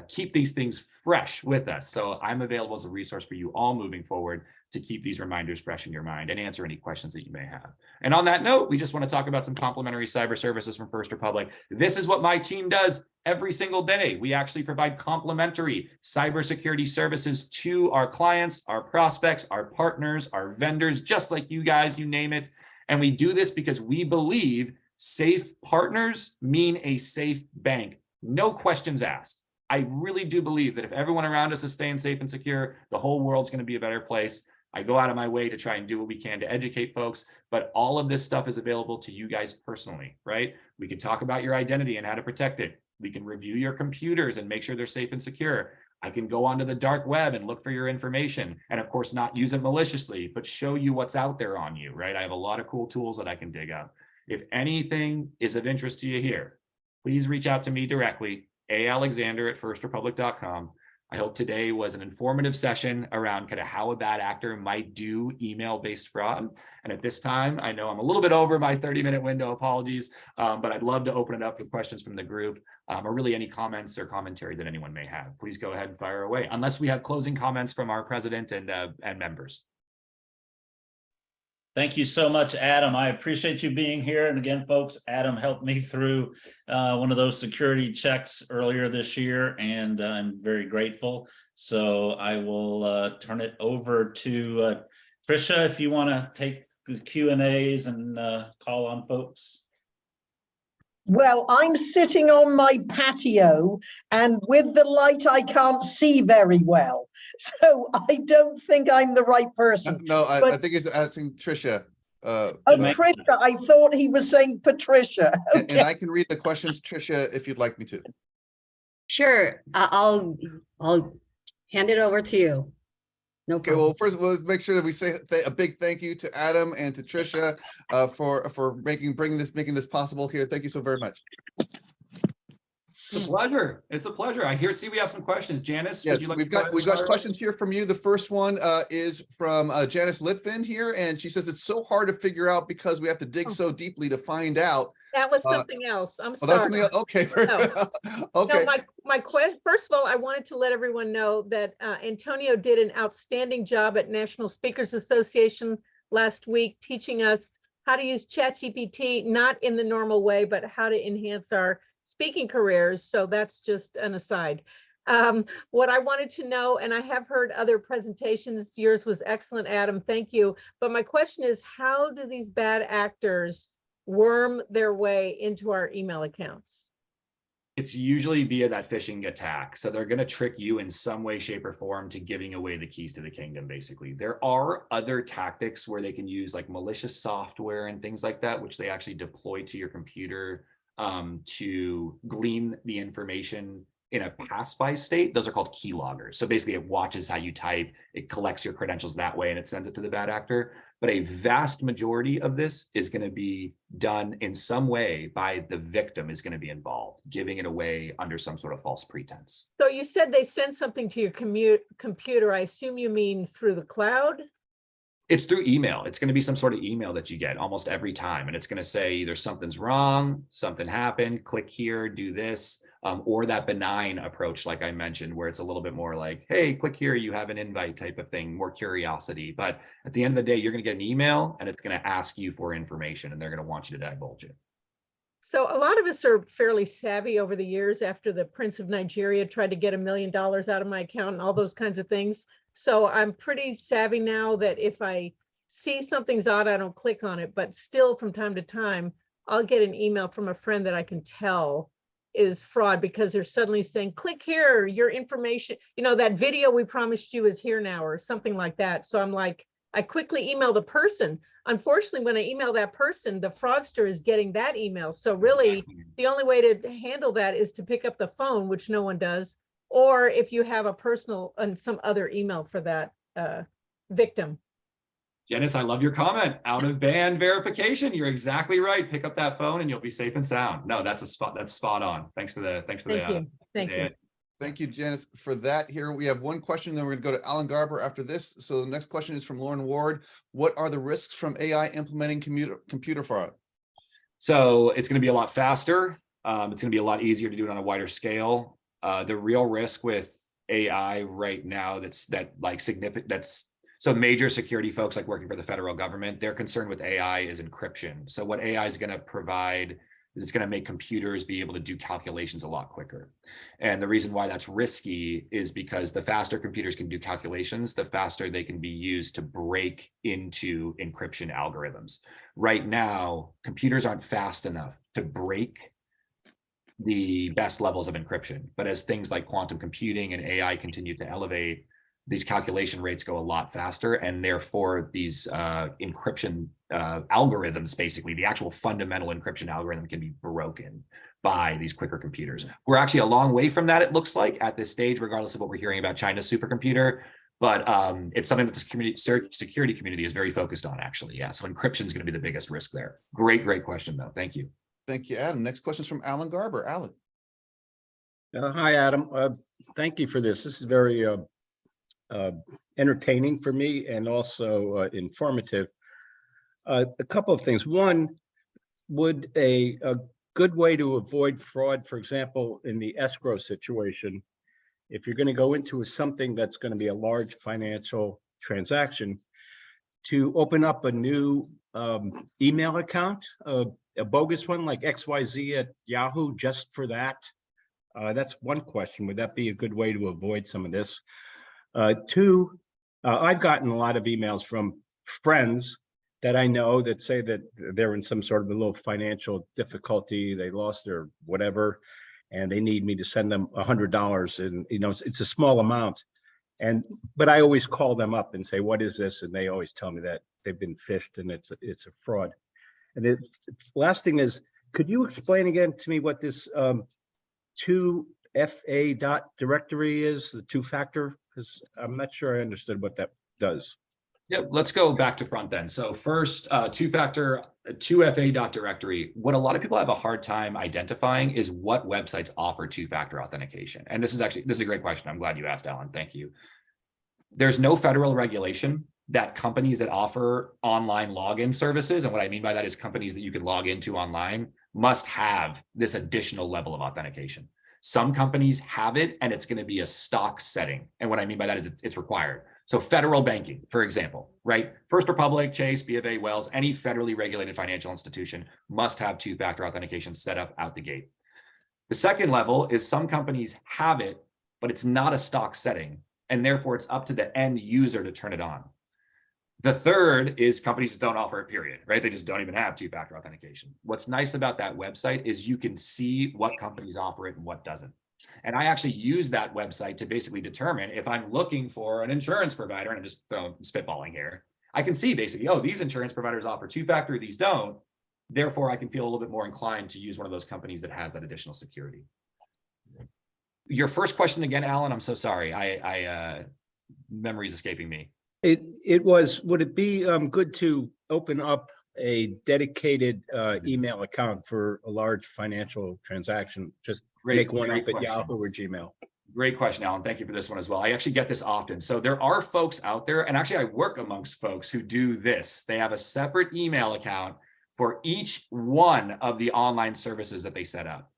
keep these things fresh with us. So I'm available as a resource for you all moving forward to keep these reminders fresh in your mind and answer any questions that you may have. And on that note, we just want to talk about some complimentary cyber services from First Republic. This is what my team does every single day. We actually provide complimentary cybersecurity services to our clients, our prospects, our partners, our vendors, just like you guys, you name it. And we do this because we believe safe partners mean a safe bank. No questions asked. I really do believe that if everyone around us is staying safe and secure, the whole world's going to be a better place. I go out of my way to try and do what we can to educate folks, but all of this stuff is available to you guys personally, right? We can talk about your identity and how to protect it. We can review your computers and make sure they're safe and secure. I can go onto the dark web and look for your information and of course not use it maliciously, but show you what's out there on you, right? I have a lot of cool tools that I can dig up. If anything is of interest to you here, please reach out to me directly, alexander@firstrepublic.com. I hope today was an informative session around kind of how a bad actor might do email-based fraud. And at this time, I know I'm a little bit over my 30-minute window, apologies, but I'd love to open it up for questions from the group or really any comments or commentary that anyone may have. Please go ahead and fire away, unless we have closing comments from our president and members. Thank you so much, Adam. I appreciate you being here. And again, folks, Adam helped me through one of those security checks earlier this year, and I'm very grateful. So I will turn it over to Tricia, if you want to take the Q&As and call on folks. Well, I'm sitting on my patio and with the light, I can't see very well. So I don't think I'm the right person. No, I think he's asking Tricia. Oh, Tricia, I thought he was saying Patricia. Okay. And I can read the questions, Tricia, if you'd like me to. Sure, I'll hand it over to you. No Okay, problem. well, first we'll make sure that we say a big thank you to Adam and to Tricia for making this possible here. Thank you so very much. It's a pleasure. It's a pleasure. See we have some questions. Janice, Yes, would you like we've to got questions here from you. The first one is from Janice Litfin here, and she says it's so hard to figure out because we have to dig so deeply to find out. That was something else. I'm Oh, that was sorry. something else? Okay. No. Okay. No, my question, first of all, I wanted to let everyone know that Antonio did an outstanding job at National Speakers Association last week, teaching us how to use ChatGPT, not in the normal way, but how to enhance our speaking careers. So that's just an aside. What I wanted to know, and I have heard other presentations, yours was excellent, Adam, thank you. But my question is, how do these bad actors worm their way into our email accounts? It's usually via that phishing attack. So they're going to trick you in some way, shape, or form to giving away the keys to the kingdom, basically. There are other tactics where they can use like malicious software and things like that, which they actually deploy to your computer to glean the information in a pass-by state. Those are called keyloggers. So basically it watches how you type, it collects your credentials that way, and it sends it to the bad actor. But a vast majority of this is going to be done in some way by the victim is going to be involved, giving it away under some sort of false pretense. So you said they send something to your computer. I assume you mean through the cloud? It's through email. It's going to be some sort of email that you get almost every time. And it's going to say either something's wrong, something happened, click here, do this, or that benign approach, like I mentioned, where it's a little bit more like, hey, click here, you have an invite type of thing, more curiosity. But at the end of the day, you're going to get an email and it's going to ask you for information and they're going to want you to divulge it. So a lot of us are fairly savvy over the years after the Prince of Nigeria tried to get $1 million out of my account and all those kinds of things. So I'm pretty savvy now that if I see something's odd, I don't click on it, but still from time to time, I'll get an email from a friend that I can tell is fraud because they're suddenly saying, click here, your information, you know, that video we promised you is here now or something like that. So I'm like, I quickly email the person. Unfortunately, when I email that person, the fraudster is getting that email. So really the only way to handle that is to pick up the phone, which no one does. Or if you have a personal and some other email for that victim. Janice, I love your comment. Out of band verification. You're exactly right. Pick up that phone and you'll be safe and sound. No, that's spot on. Thanks for the Thank you. Thank you, Janice, for that. Here we have one question, then we're going to go to Alan Garber after this. So the next question is from Lauren Ward. What are the risks from AI implementing computer fraud? So it's going to be a lot faster. It's going to be a lot easier to do it on a wider scale. The real risk with AI right now that's So major security folks like working for the federal government, their concern with AI is encryption. So what AI is going to provide is it's going to make computers be able to do calculations a lot quicker. And the reason why that's risky is because the faster computers can do calculations, the faster they can be used to break into encryption algorithms. Right now, computers aren't fast enough to break the best levels of encryption. But as things like quantum computing and AI continue to elevate, these calculation rates go a lot faster, and therefore these encryption algorithms, basically the actual fundamental encryption algorithm, can be broken by these quicker computers. We're actually a long way from that, it looks like, at this stage, regardless of what we're hearing about China's supercomputer. But it's something that the security community is very focused on, actually. Yeah, so encryption is going to be the biggest risk there. Great question, though. Thank you. Thank you, Adam. Next question is from Alan Garber. Alan. Hi, Adam. Thank you for this. This is very entertaining for me and also informative. A couple of things. One, would a good way to avoid fraud, for example, in the escrow situation, if you're going to go into something that's going to be a large financial transaction, to open up a new email account, a bogus one like XYZ at Yahoo, just for that? That's one question. Would that be a good way to avoid some of this? Two, I've gotten a lot of emails from friends that I know that say that they're in some sort of a little financial difficulty. They lost their whatever, and they need me to send them $100. And it's a small amount. But I always call them up and say, "What is this?" And they always tell me that they've been phished and it's a fraud. And the last thing is, could you explain again to me what this 2FA directory is, the two-factor? Because I'm not sure I understood what that does. Yeah, let's go back to front then. So first, two-factor, 2FA directory. What a lot of people have a hard time identifying is what websites offer two-factor authentication. And this is a great question. I'm glad you asked, Alan. Thank you. There's no federal regulation that companies that offer online login services, and what I mean by that is companies that you can log into online, must have this additional level of authentication. Some companies have it, and it's going to be a stock setting. And what I mean by that is it's required. So federal banking, for example, right? First Republic, Chase, B of A, Wells, any federally regulated financial institution must have two-factor authentication set up out the gate. The second level is some companies have it, but it's not a stock setting, and therefore it's up to the end user to turn it on. The third is companies that don't offer it, period, right? They just don't even have two-factor authentication. What's nice about that website is you can see what companies offer it and what doesn't. And I actually use that website to basically determine if I'm looking for an insurance provider, and I'm just spitballing here, I can see basically, oh, these insurance providers offer two-factor, these don't. Therefore, I can feel a little bit more inclined to use one of those companies that has that additional security. Your first question again, Alan, I'm so sorry. Memory's escaping me. It was, would it be good to open up a dedicated email account for a large financial transaction? Just make one up at Yahoo or Gmail. Great question, Alan. Thank you for this one as well. I actually get this often. So there are folks out there, and actually I work amongst folks who do this. They have a separate email account for each one of the online services that they set up.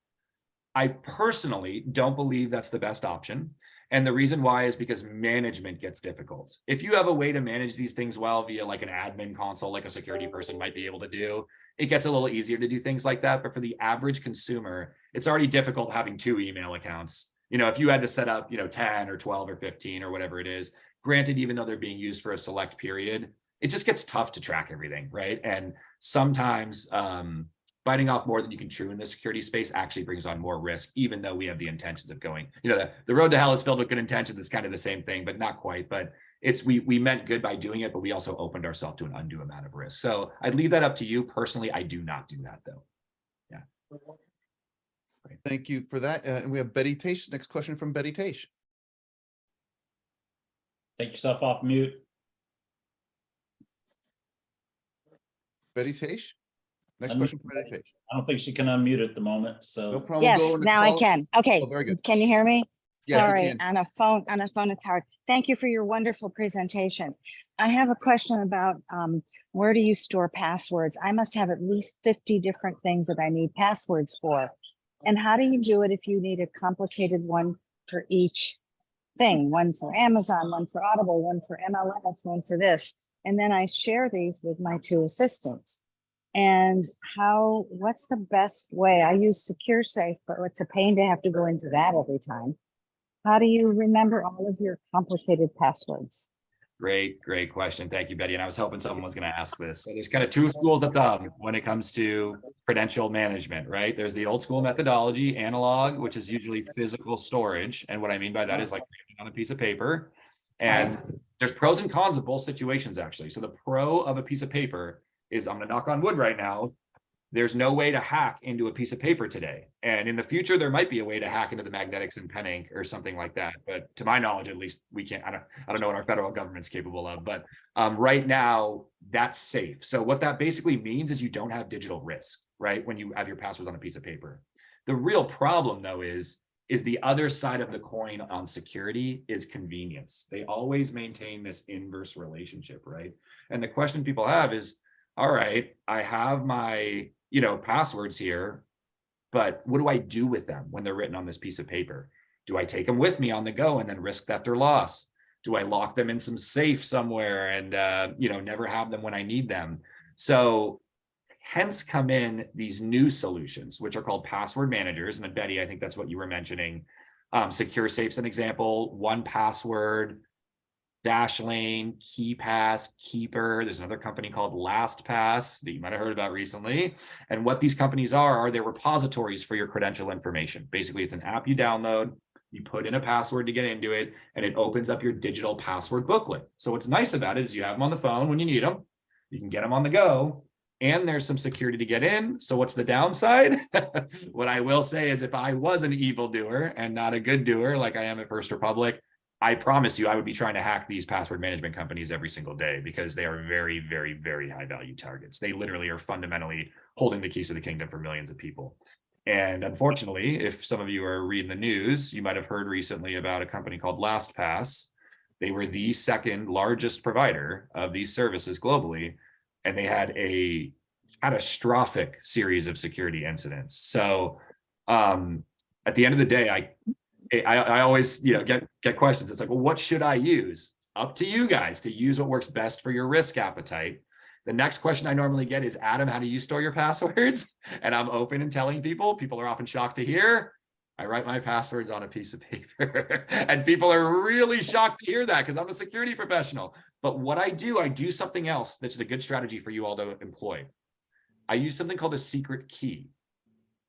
I personally don't believe that's the best option. And the reason why is because management gets difficult. If you have a way to manage these things well via like an admin console, like a security person might be able to do, it gets a little easier to do things like that. But for the average consumer, it's already difficult having two email accounts. If you had to set up, 10 or 12 or 15 or whatever it is, granted, even though they're being used for a select period, it just gets tough to track everything, right? And sometimes biting off more than you can chew in the security space actually brings on more risk, even though we have the intentions of going, the road to hell is filled with good intentions. It's kind of the same thing, but not quite. But we meant good by doing it, but we also opened ourselves to an undue amount of risk. So I'd leave that up to you. Personally, I do not do that though. Yeah. Great. Thank you for that. And we have Betty Taish. Next question from Betty Taish. Take yourself off mute. Betty Taish. Next question from Betty Taish. I don't think she can unmute at the moment, so. No problem. Yes, now I can. Okay, Oh, very good. can you hear me? Yes, we Sorry, can. on a phone, it's hard. Thank you for your wonderful presentation. I have a question about where do you store passwords? I must have at least 50 different things that I need passwords for. And how do you do it if you need a complicated one for each thing, one for Amazon, one for Audible, one for MLS, one for this. And then I share these with my 2 assistants. And what's the best way? I use SecureSafe, but it's a pain to have to go into that every time. How do you remember all of your complicated passwords? Great question. Thank you, Betty. And I was hoping someone was going to ask this. So there's kind of 2 schools of thumb when it comes to credential management, right? There's the old school methodology, analog, which is usually physical storage. And what I mean by that is like on a piece of paper. And there's pros and cons of both situations, actually. So the pro of a piece of paper is, I'm going to knock on wood right now, there's no way to hack into a piece of paper today. And in the future, there might be a way to hack into the magnetics and pen ink or something like that. But to my knowledge, at least, we can't, I don't know what our federal government's capable of, but right now that's safe. So what that basically means is you don't have digital risk, right? When you have your passwords on a piece of paper. The real problem though is the other side of the coin on security is convenience. They always maintain this inverse relationship, right? And the question people have is, all right, I have my, passwords here, but what do I do with them when they're written on this piece of paper? Do I take them with me on the go and then risk theft or loss? Do I lock them in some safe somewhere and, never have them when I need them? So hence come in these new solutions, which are called password managers. And Betty, I think that's what you were mentioning. SecureSafe's an example, 1Password, Dashlane, KeyPass, Keeper. There's another company called LastPass that you might have heard about recently. And what these companies are they're repositories for your credential information. Basically, it's an app you download, you put in a password to get into it, and it opens up your digital password booklet. So what's nice about it is you have them on the phone when you need them, you can get them on the go, and there's some security to get in. So what's the downside? What I will say is if I was an evildoer and not a good doer like I am at First Republic, I promise you, I would be trying to hack these password management companies every single day because they are very, very, very high value targets. They literally are fundamentally holding the keys to the kingdom for millions of people. And unfortunately, if some of you are reading the news, you might have heard recently about a company called LastPass. They were the second largest provider of these services globally, and they had a catastrophic series of security incidents. So at the end of the day, I always, get questions. It's like, well, what should I use? Up to you guys to use what works best for your risk appetite. The next question I normally get is, Adam, how do you store your passwords? And I'm open and telling people are often shocked to hear, I write my passwords on a piece of paper. And people are really shocked to hear that because I'm a security professional. But what I do something else that's a good strategy for you all to employ. I use something called a secret key.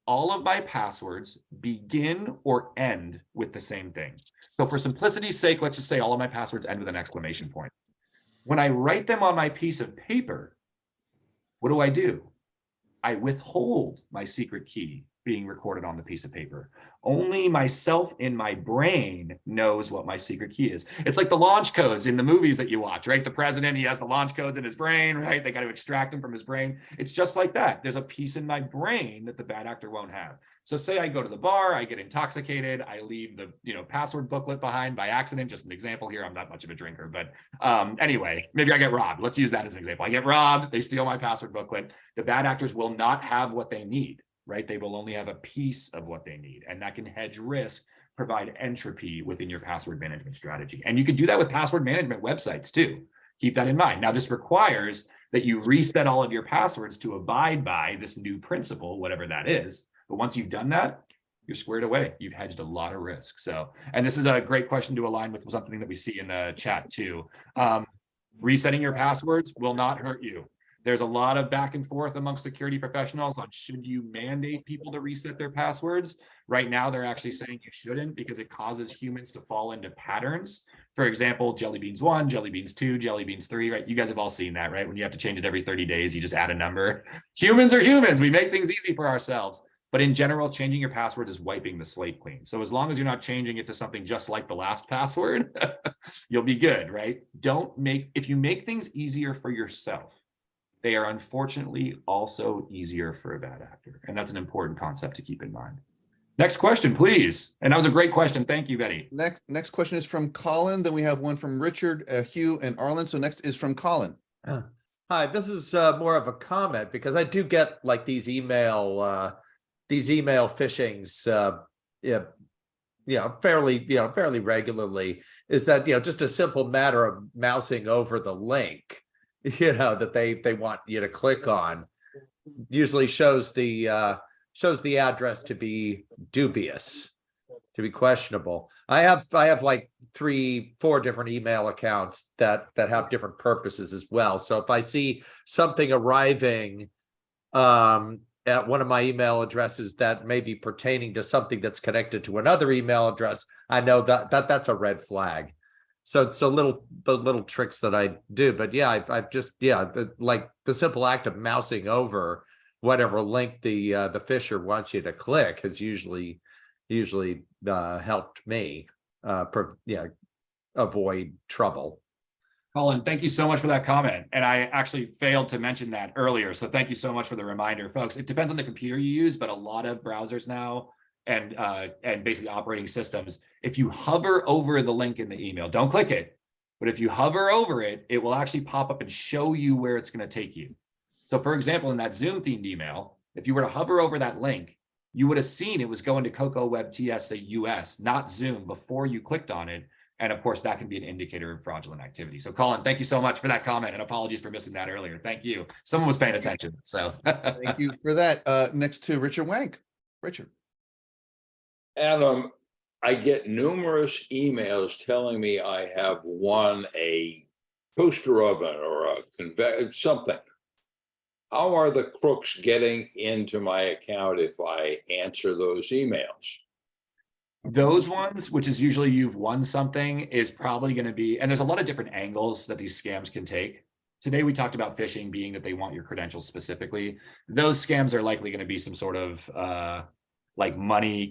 All of my passwords begin or end with the same thing. So for simplicity's sake, let's just say all of my passwords end with an exclamation point. When I write them on my piece of paper, what do? I withhold my secret key being recorded on the piece of paper. Only myself in my brain knows what my secret key is. It's like the launch codes in the movies that you watch, right? The president, he has the launch codes in his brain, right? They got to extract them from his brain. It's just like that. There's a piece in my brain that the bad actor won't have. So say I go to the bar, I get intoxicated, I leave the password booklet behind by accident. Just an example here. I'm not much of a drinker, but anyway, maybe I get robbed. Let's use that as an example. I get robbed, they steal my password booklet. The bad actors will not have what they need, right? They will only have a piece of what they need, and that can hedge risk, provide entropy within your password management strategy. And you can do that with password management websites too. Keep that in mind. Now, this requires that you reset all of your passwords to abide by this new principle, whatever that is. But once you've done that, you're squared away. You've hedged a lot of risk. So, and this is a great question to align with something that we see in the chat too. Resetting your passwords will not hurt you. There's a lot of back and forth among security professionals on should you mandate people to reset their passwords. Right now, they're actually saying you shouldn't because it causes humans to fall into patterns. For example, Jelly Beans 1, Jelly Beans 2, Jelly Beans 3, right? You guys have all seen that, right? When you have to change it every 30 days, you just add a number. Humans are humans. We make things easy for ourselves. But in general, changing your password is wiping the slate clean. So as long as you're not changing it to something just like the last password, you'll be good, right? If you make things easier for yourself, they are unfortunately also easier for a bad actor. And that's an important concept to keep in mind. Next question, please. And that was a great question. Thank you, Betty. Next question is from Colin. Then we have one from Richard, Hugh, and Arlen. So next is from Colin. Hi, this is more of a comment because I do get like these email phishings fairly regularly, is that, just a simple matter of mousing over the link, that they want you to click on, usually shows the address to be dubious, to be questionable. I have like 3-4 different email accounts that have different purposes as well. So if I see something arriving at one of my email addresses that may be pertaining to something that's connected to another email address, I know that's a red flag. So it's the little tricks that I do. But yeah, I've just, like the simple act of mousing over whatever link the phisher wants you to click has usually helped me avoid trouble. Colin, thank you so much for that comment. And I actually failed to mention that earlier. So thank you so much for the reminder, folks. It depends on the computer you use, but a lot of browsers now and basically operating systems, if you hover over the link in the email, don't click it, but if you hover over it, it will actually pop up and show you where it's going to take you. So for example, in that Zoom themed email, if you were to hover over that link, you would have seen it was going to Cocoa Web TSA US, not Zoom, before you clicked on it. And of course, that can be an indicator of fraudulent activity. So Colin, thank you so much for that comment, and apologies for missing that earlier. Thank you. Someone was paying attention. So Thank you for that. Next to Richard Wank. Richard. Adam, I get numerous emails telling me I have won a toaster oven or something. How are the crooks getting into my account if I answer those emails? those ones, which is usually you've won something, is probably going to be, and there's a lot of different angles that these scams can take. Today, we talked about phishing being that they want your credentials specifically. Those scams are likely going to be some sort of like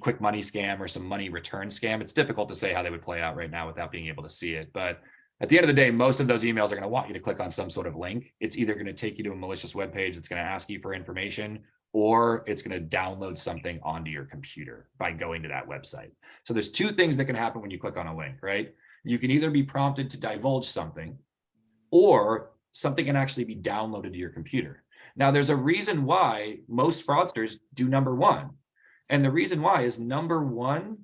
quick money scam or some money return scam. It's difficult to say how they would play out right now without being able to see it. But at the end of the day, most of those emails are going to want you to click on some sort of link. It's either going to take you to a malicious web page that's going to ask you for information, or it's going to download something onto your computer by going to that website. So there's two things that can happen when you click on a link, right? You can either be prompted to divulge something, or something can actually be downloaded to your computer. Now, there's a reason why most fraudsters do number one. And the reason why is number one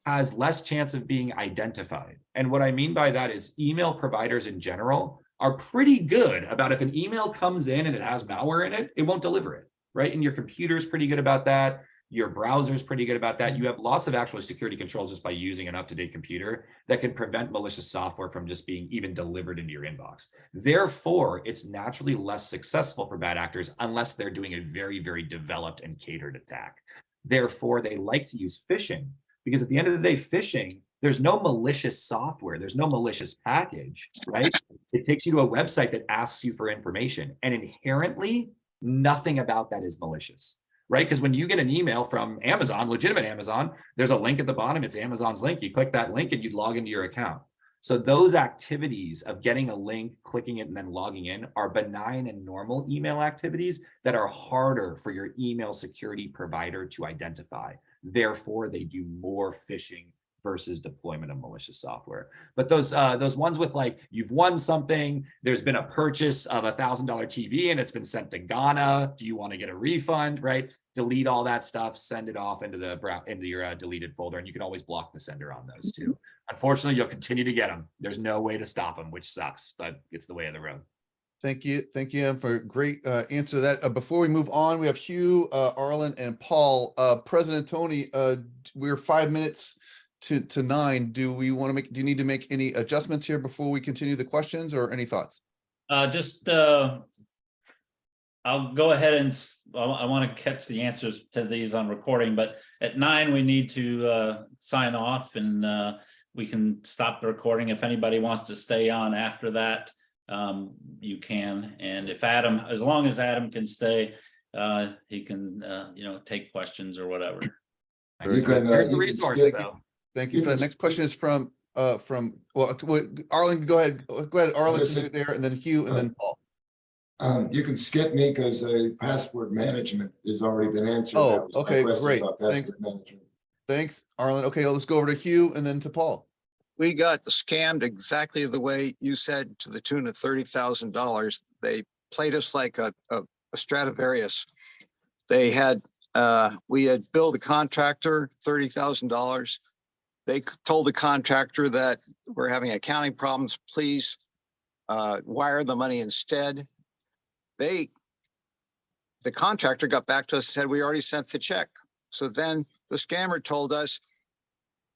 has less chance of being identified. And what I mean by that is email providers in general are pretty good about, if an email comes in and it has malware in it, it won't deliver it, right? And your computer is pretty good about that. Your browser is pretty good about that. You have lots of actual security controls just by using an up-to-date computer that can prevent malicious software from just being even delivered into your inbox. Therefore, it's naturally less successful for bad actors unless they're doing a very, very developed and catered attack. Therefore, they like to use phishing, because at the end of the day, phishing, there's no malicious software, there's no malicious package, right? It takes you to a website that asks you for information, and inherently, nothing about that is malicious, right? Because when you get an email from Amazon, legitimate Amazon, there's a link at the bottom, it's Amazon's link, you click that link and you log into your account. So those activities of getting a link, clicking it, and then logging in are benign and normal email activities that are harder for your email security provider to identify. Therefore, they do more phishing versus deployment of malicious software. But those ones with, like, you've won something, there's been a purchase of $1,000 TV and it's been sent to Ghana, do you want to get a refund, right? Delete all that stuff, send it off into your deleted folder, and you can always block the sender on those too. Unfortunately, you'll continue to get them. There's no way to stop them, which sucks, but it's the way of the road. Thank you, Em, for a great answer to that. Before we move on, we have Hugh, Arlen, and Paul. President Tony, we're 5 minutes to 9. Do you need to make any adjustments here before we continue the questions, or any thoughts? I'll go ahead and I want to catch the answers to these on recording, but at 9 we need to sign off, and we can stop the recording. If anybody wants to stay on after that, you can. And if Adam, as long as Adam can stay, he can take questions or whatever. Here's the resource. So Thank you for that. Next question is from Arlen. Go ahead, Arlen, there, and then Hugh, and then Paul. You can skip me because password management has already been answered. Oh, okay, great. Thanks, Arlen. Okay, let's go over to Hugh and then to Paul. We got scammed exactly the way you said, to the tune of $30,000. They played us like a Stradivarius. They had we had billed the contractor $30,000. They told the contractor that we're having accounting problems, please wire the money instead. The contractor got back to us and said, we already sent the check. So then the scammer told us,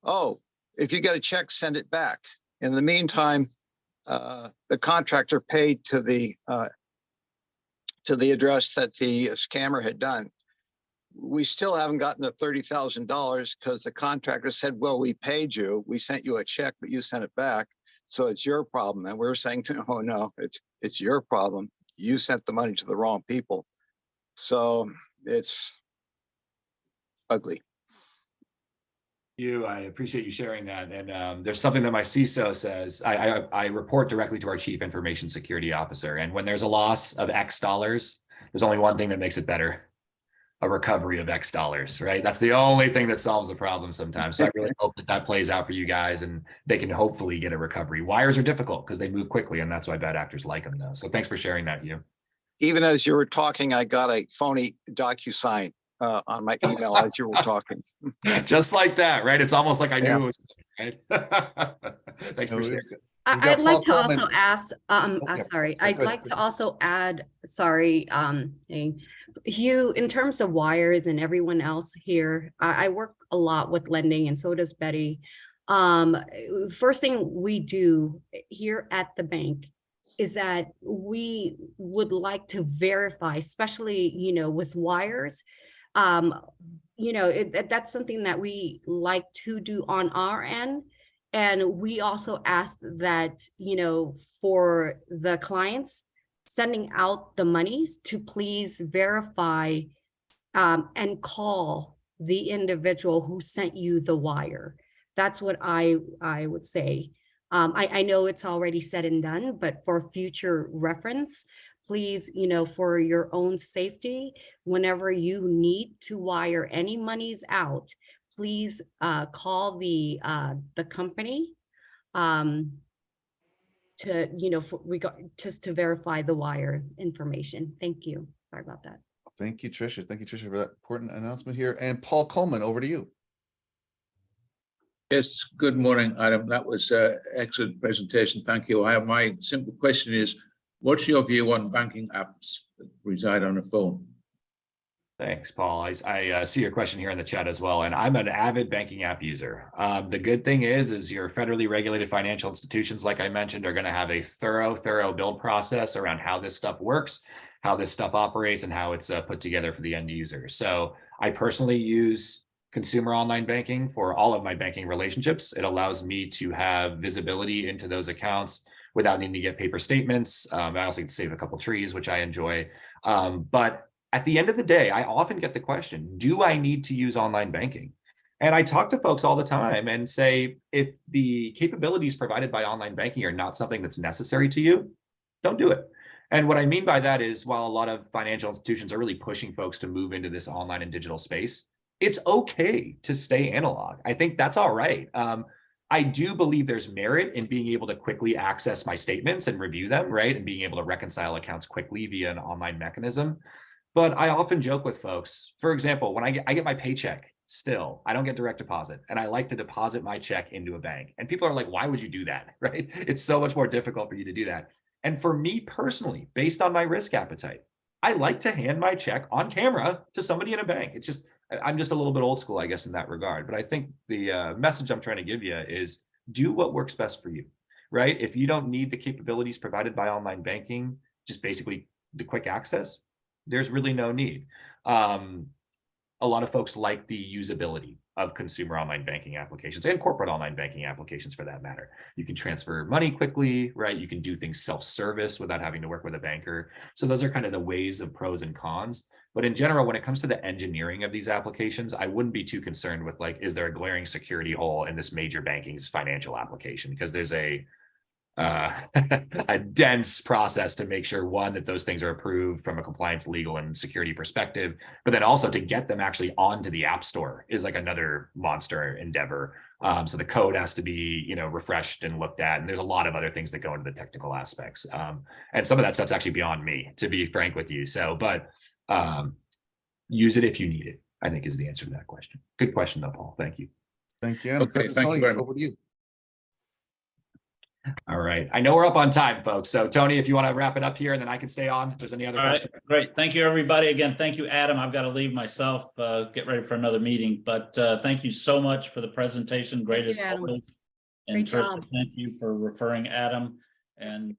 oh, if you get a check, send it back. In the meantime, the contractor paid to the address that the scammer had done. We still haven't gotten the $30,000 because the contractor said, well, we paid you, we sent you a check, but you sent it back. So it's your problem. And we're saying, oh no, it's your problem. You sent the money to the wrong people. So it's ugly. I appreciate you sharing that. And there's something that my CISO says. I report directly to our Chief Information Security Officer. And when there's a loss of X dollars, there's only one thing that makes it better: a recovery of X dollars, right? That's the only thing that solves the problem sometimes. So I really hope that that plays out for you guys and they can hopefully get a recovery. Wires are difficult because they move quickly, and that's why bad actors like them though. So thanks for sharing that, Hugh. Even as you were talking, I got a phony DocuSign on my email as you were talking. Just like that, right? It's almost like I knew it was right. Thanks for sharing. I'd like to also ask, Okay. sorry, Go I'd ahead, like to Tricia. also add, sorry, Hugh, in terms of wires and everyone else here, I work a lot with lending, and so does Betty. The first thing we do here at the bank is that we would like to verify, especially, with wires, that's something that we like to do on our end. And we also ask that, for the clients sending out the monies to please verify and call the individual who sent you the wire. That's what I would say. I know it's already said and done, but for future reference, please, for your own safety, whenever you need to wire any monies out, please call the company just to verify the wire information. Thank you. Sorry about that. Thank you, Tricia. Thank you, Tricia, for that important announcement here. And Paul Coleman, over to you. Yes, good morning, Adam. That was an excellent presentation. Thank you. My simple question is, what's your view on banking apps that reside on a phone? Thanks, Paul. I see your question here in the chat as well, and I'm an avid banking app user. The good thing is your federally regulated financial institutions, like I mentioned, are going to have a thorough build process around how this stuff works, how this stuff operates, and how it's put together for the end user. So I personally use consumer online banking for all of my banking relationships. It allows me to have visibility into those accounts without needing to get paper statements. I also get to save a couple trees, which I enjoy. But at the end of the day, I often get the question, do I need to use online banking? And I talk to folks all the time and say, if the capabilities provided by online banking are not something that's necessary to you, don't do it. And what I mean by that is, while a lot of financial institutions are really pushing folks to move into this online and digital space, it's okay to stay analog. I think that's all right. I do believe there's merit in being able to quickly access my statements and review them, right? And being able to reconcile accounts quickly via an online mechanism. But I often joke with folks, for example, when I get my paycheck, still, I don't get direct deposit, and I like to deposit my check into a bank. And people are like, why would you do that, right? It's so much more difficult for you to do that. And for me personally, based on my risk appetite, I like to hand my check on camera to somebody in a bank. I'm just a little bit old school, I guess, in that regard. But I think the message I'm trying to give you is do what works best for you, right? If you don't need the capabilities provided by online banking, just basically the quick access, there's really no need. A lot of folks like the usability of consumer online banking applications and corporate online banking applications for that matter. You can transfer money quickly, right? You can do things self-service without having to work with a banker. So those are kind of the ways of pros and cons. But in general, when it comes to the engineering of these applications, I wouldn't be too concerned with like, is there a glaring security hole in this major banking's financial application? Because there's a dense process to make sure, one, that those things are approved from a compliance, legal, and security perspective, but then also to get them actually onto the app store is like another monster endeavor. So the code has to be, refreshed and looked at, and there's a lot of other things that go into the technical aspects. And some of that stuff's actually beyond me, to be frank with you. So, but use it if you need it, I think, is the answer to that question. Good question though, Paul. Thank you. Thank you. Adam. Okay, President thank you Tony, very much. over to you. All right. I know we're up on time, folks. So Tony, if you want to wrap it up here and then I can stay on if there's any other All right, questions. great. Thank you, everybody. Again, thank you, Adam. I've got to leave myself, get ready for another meeting, but thank you so much for the presentation. Great Thank as you, Adam. always. Great And Tricia, job. thank you for referring Adam and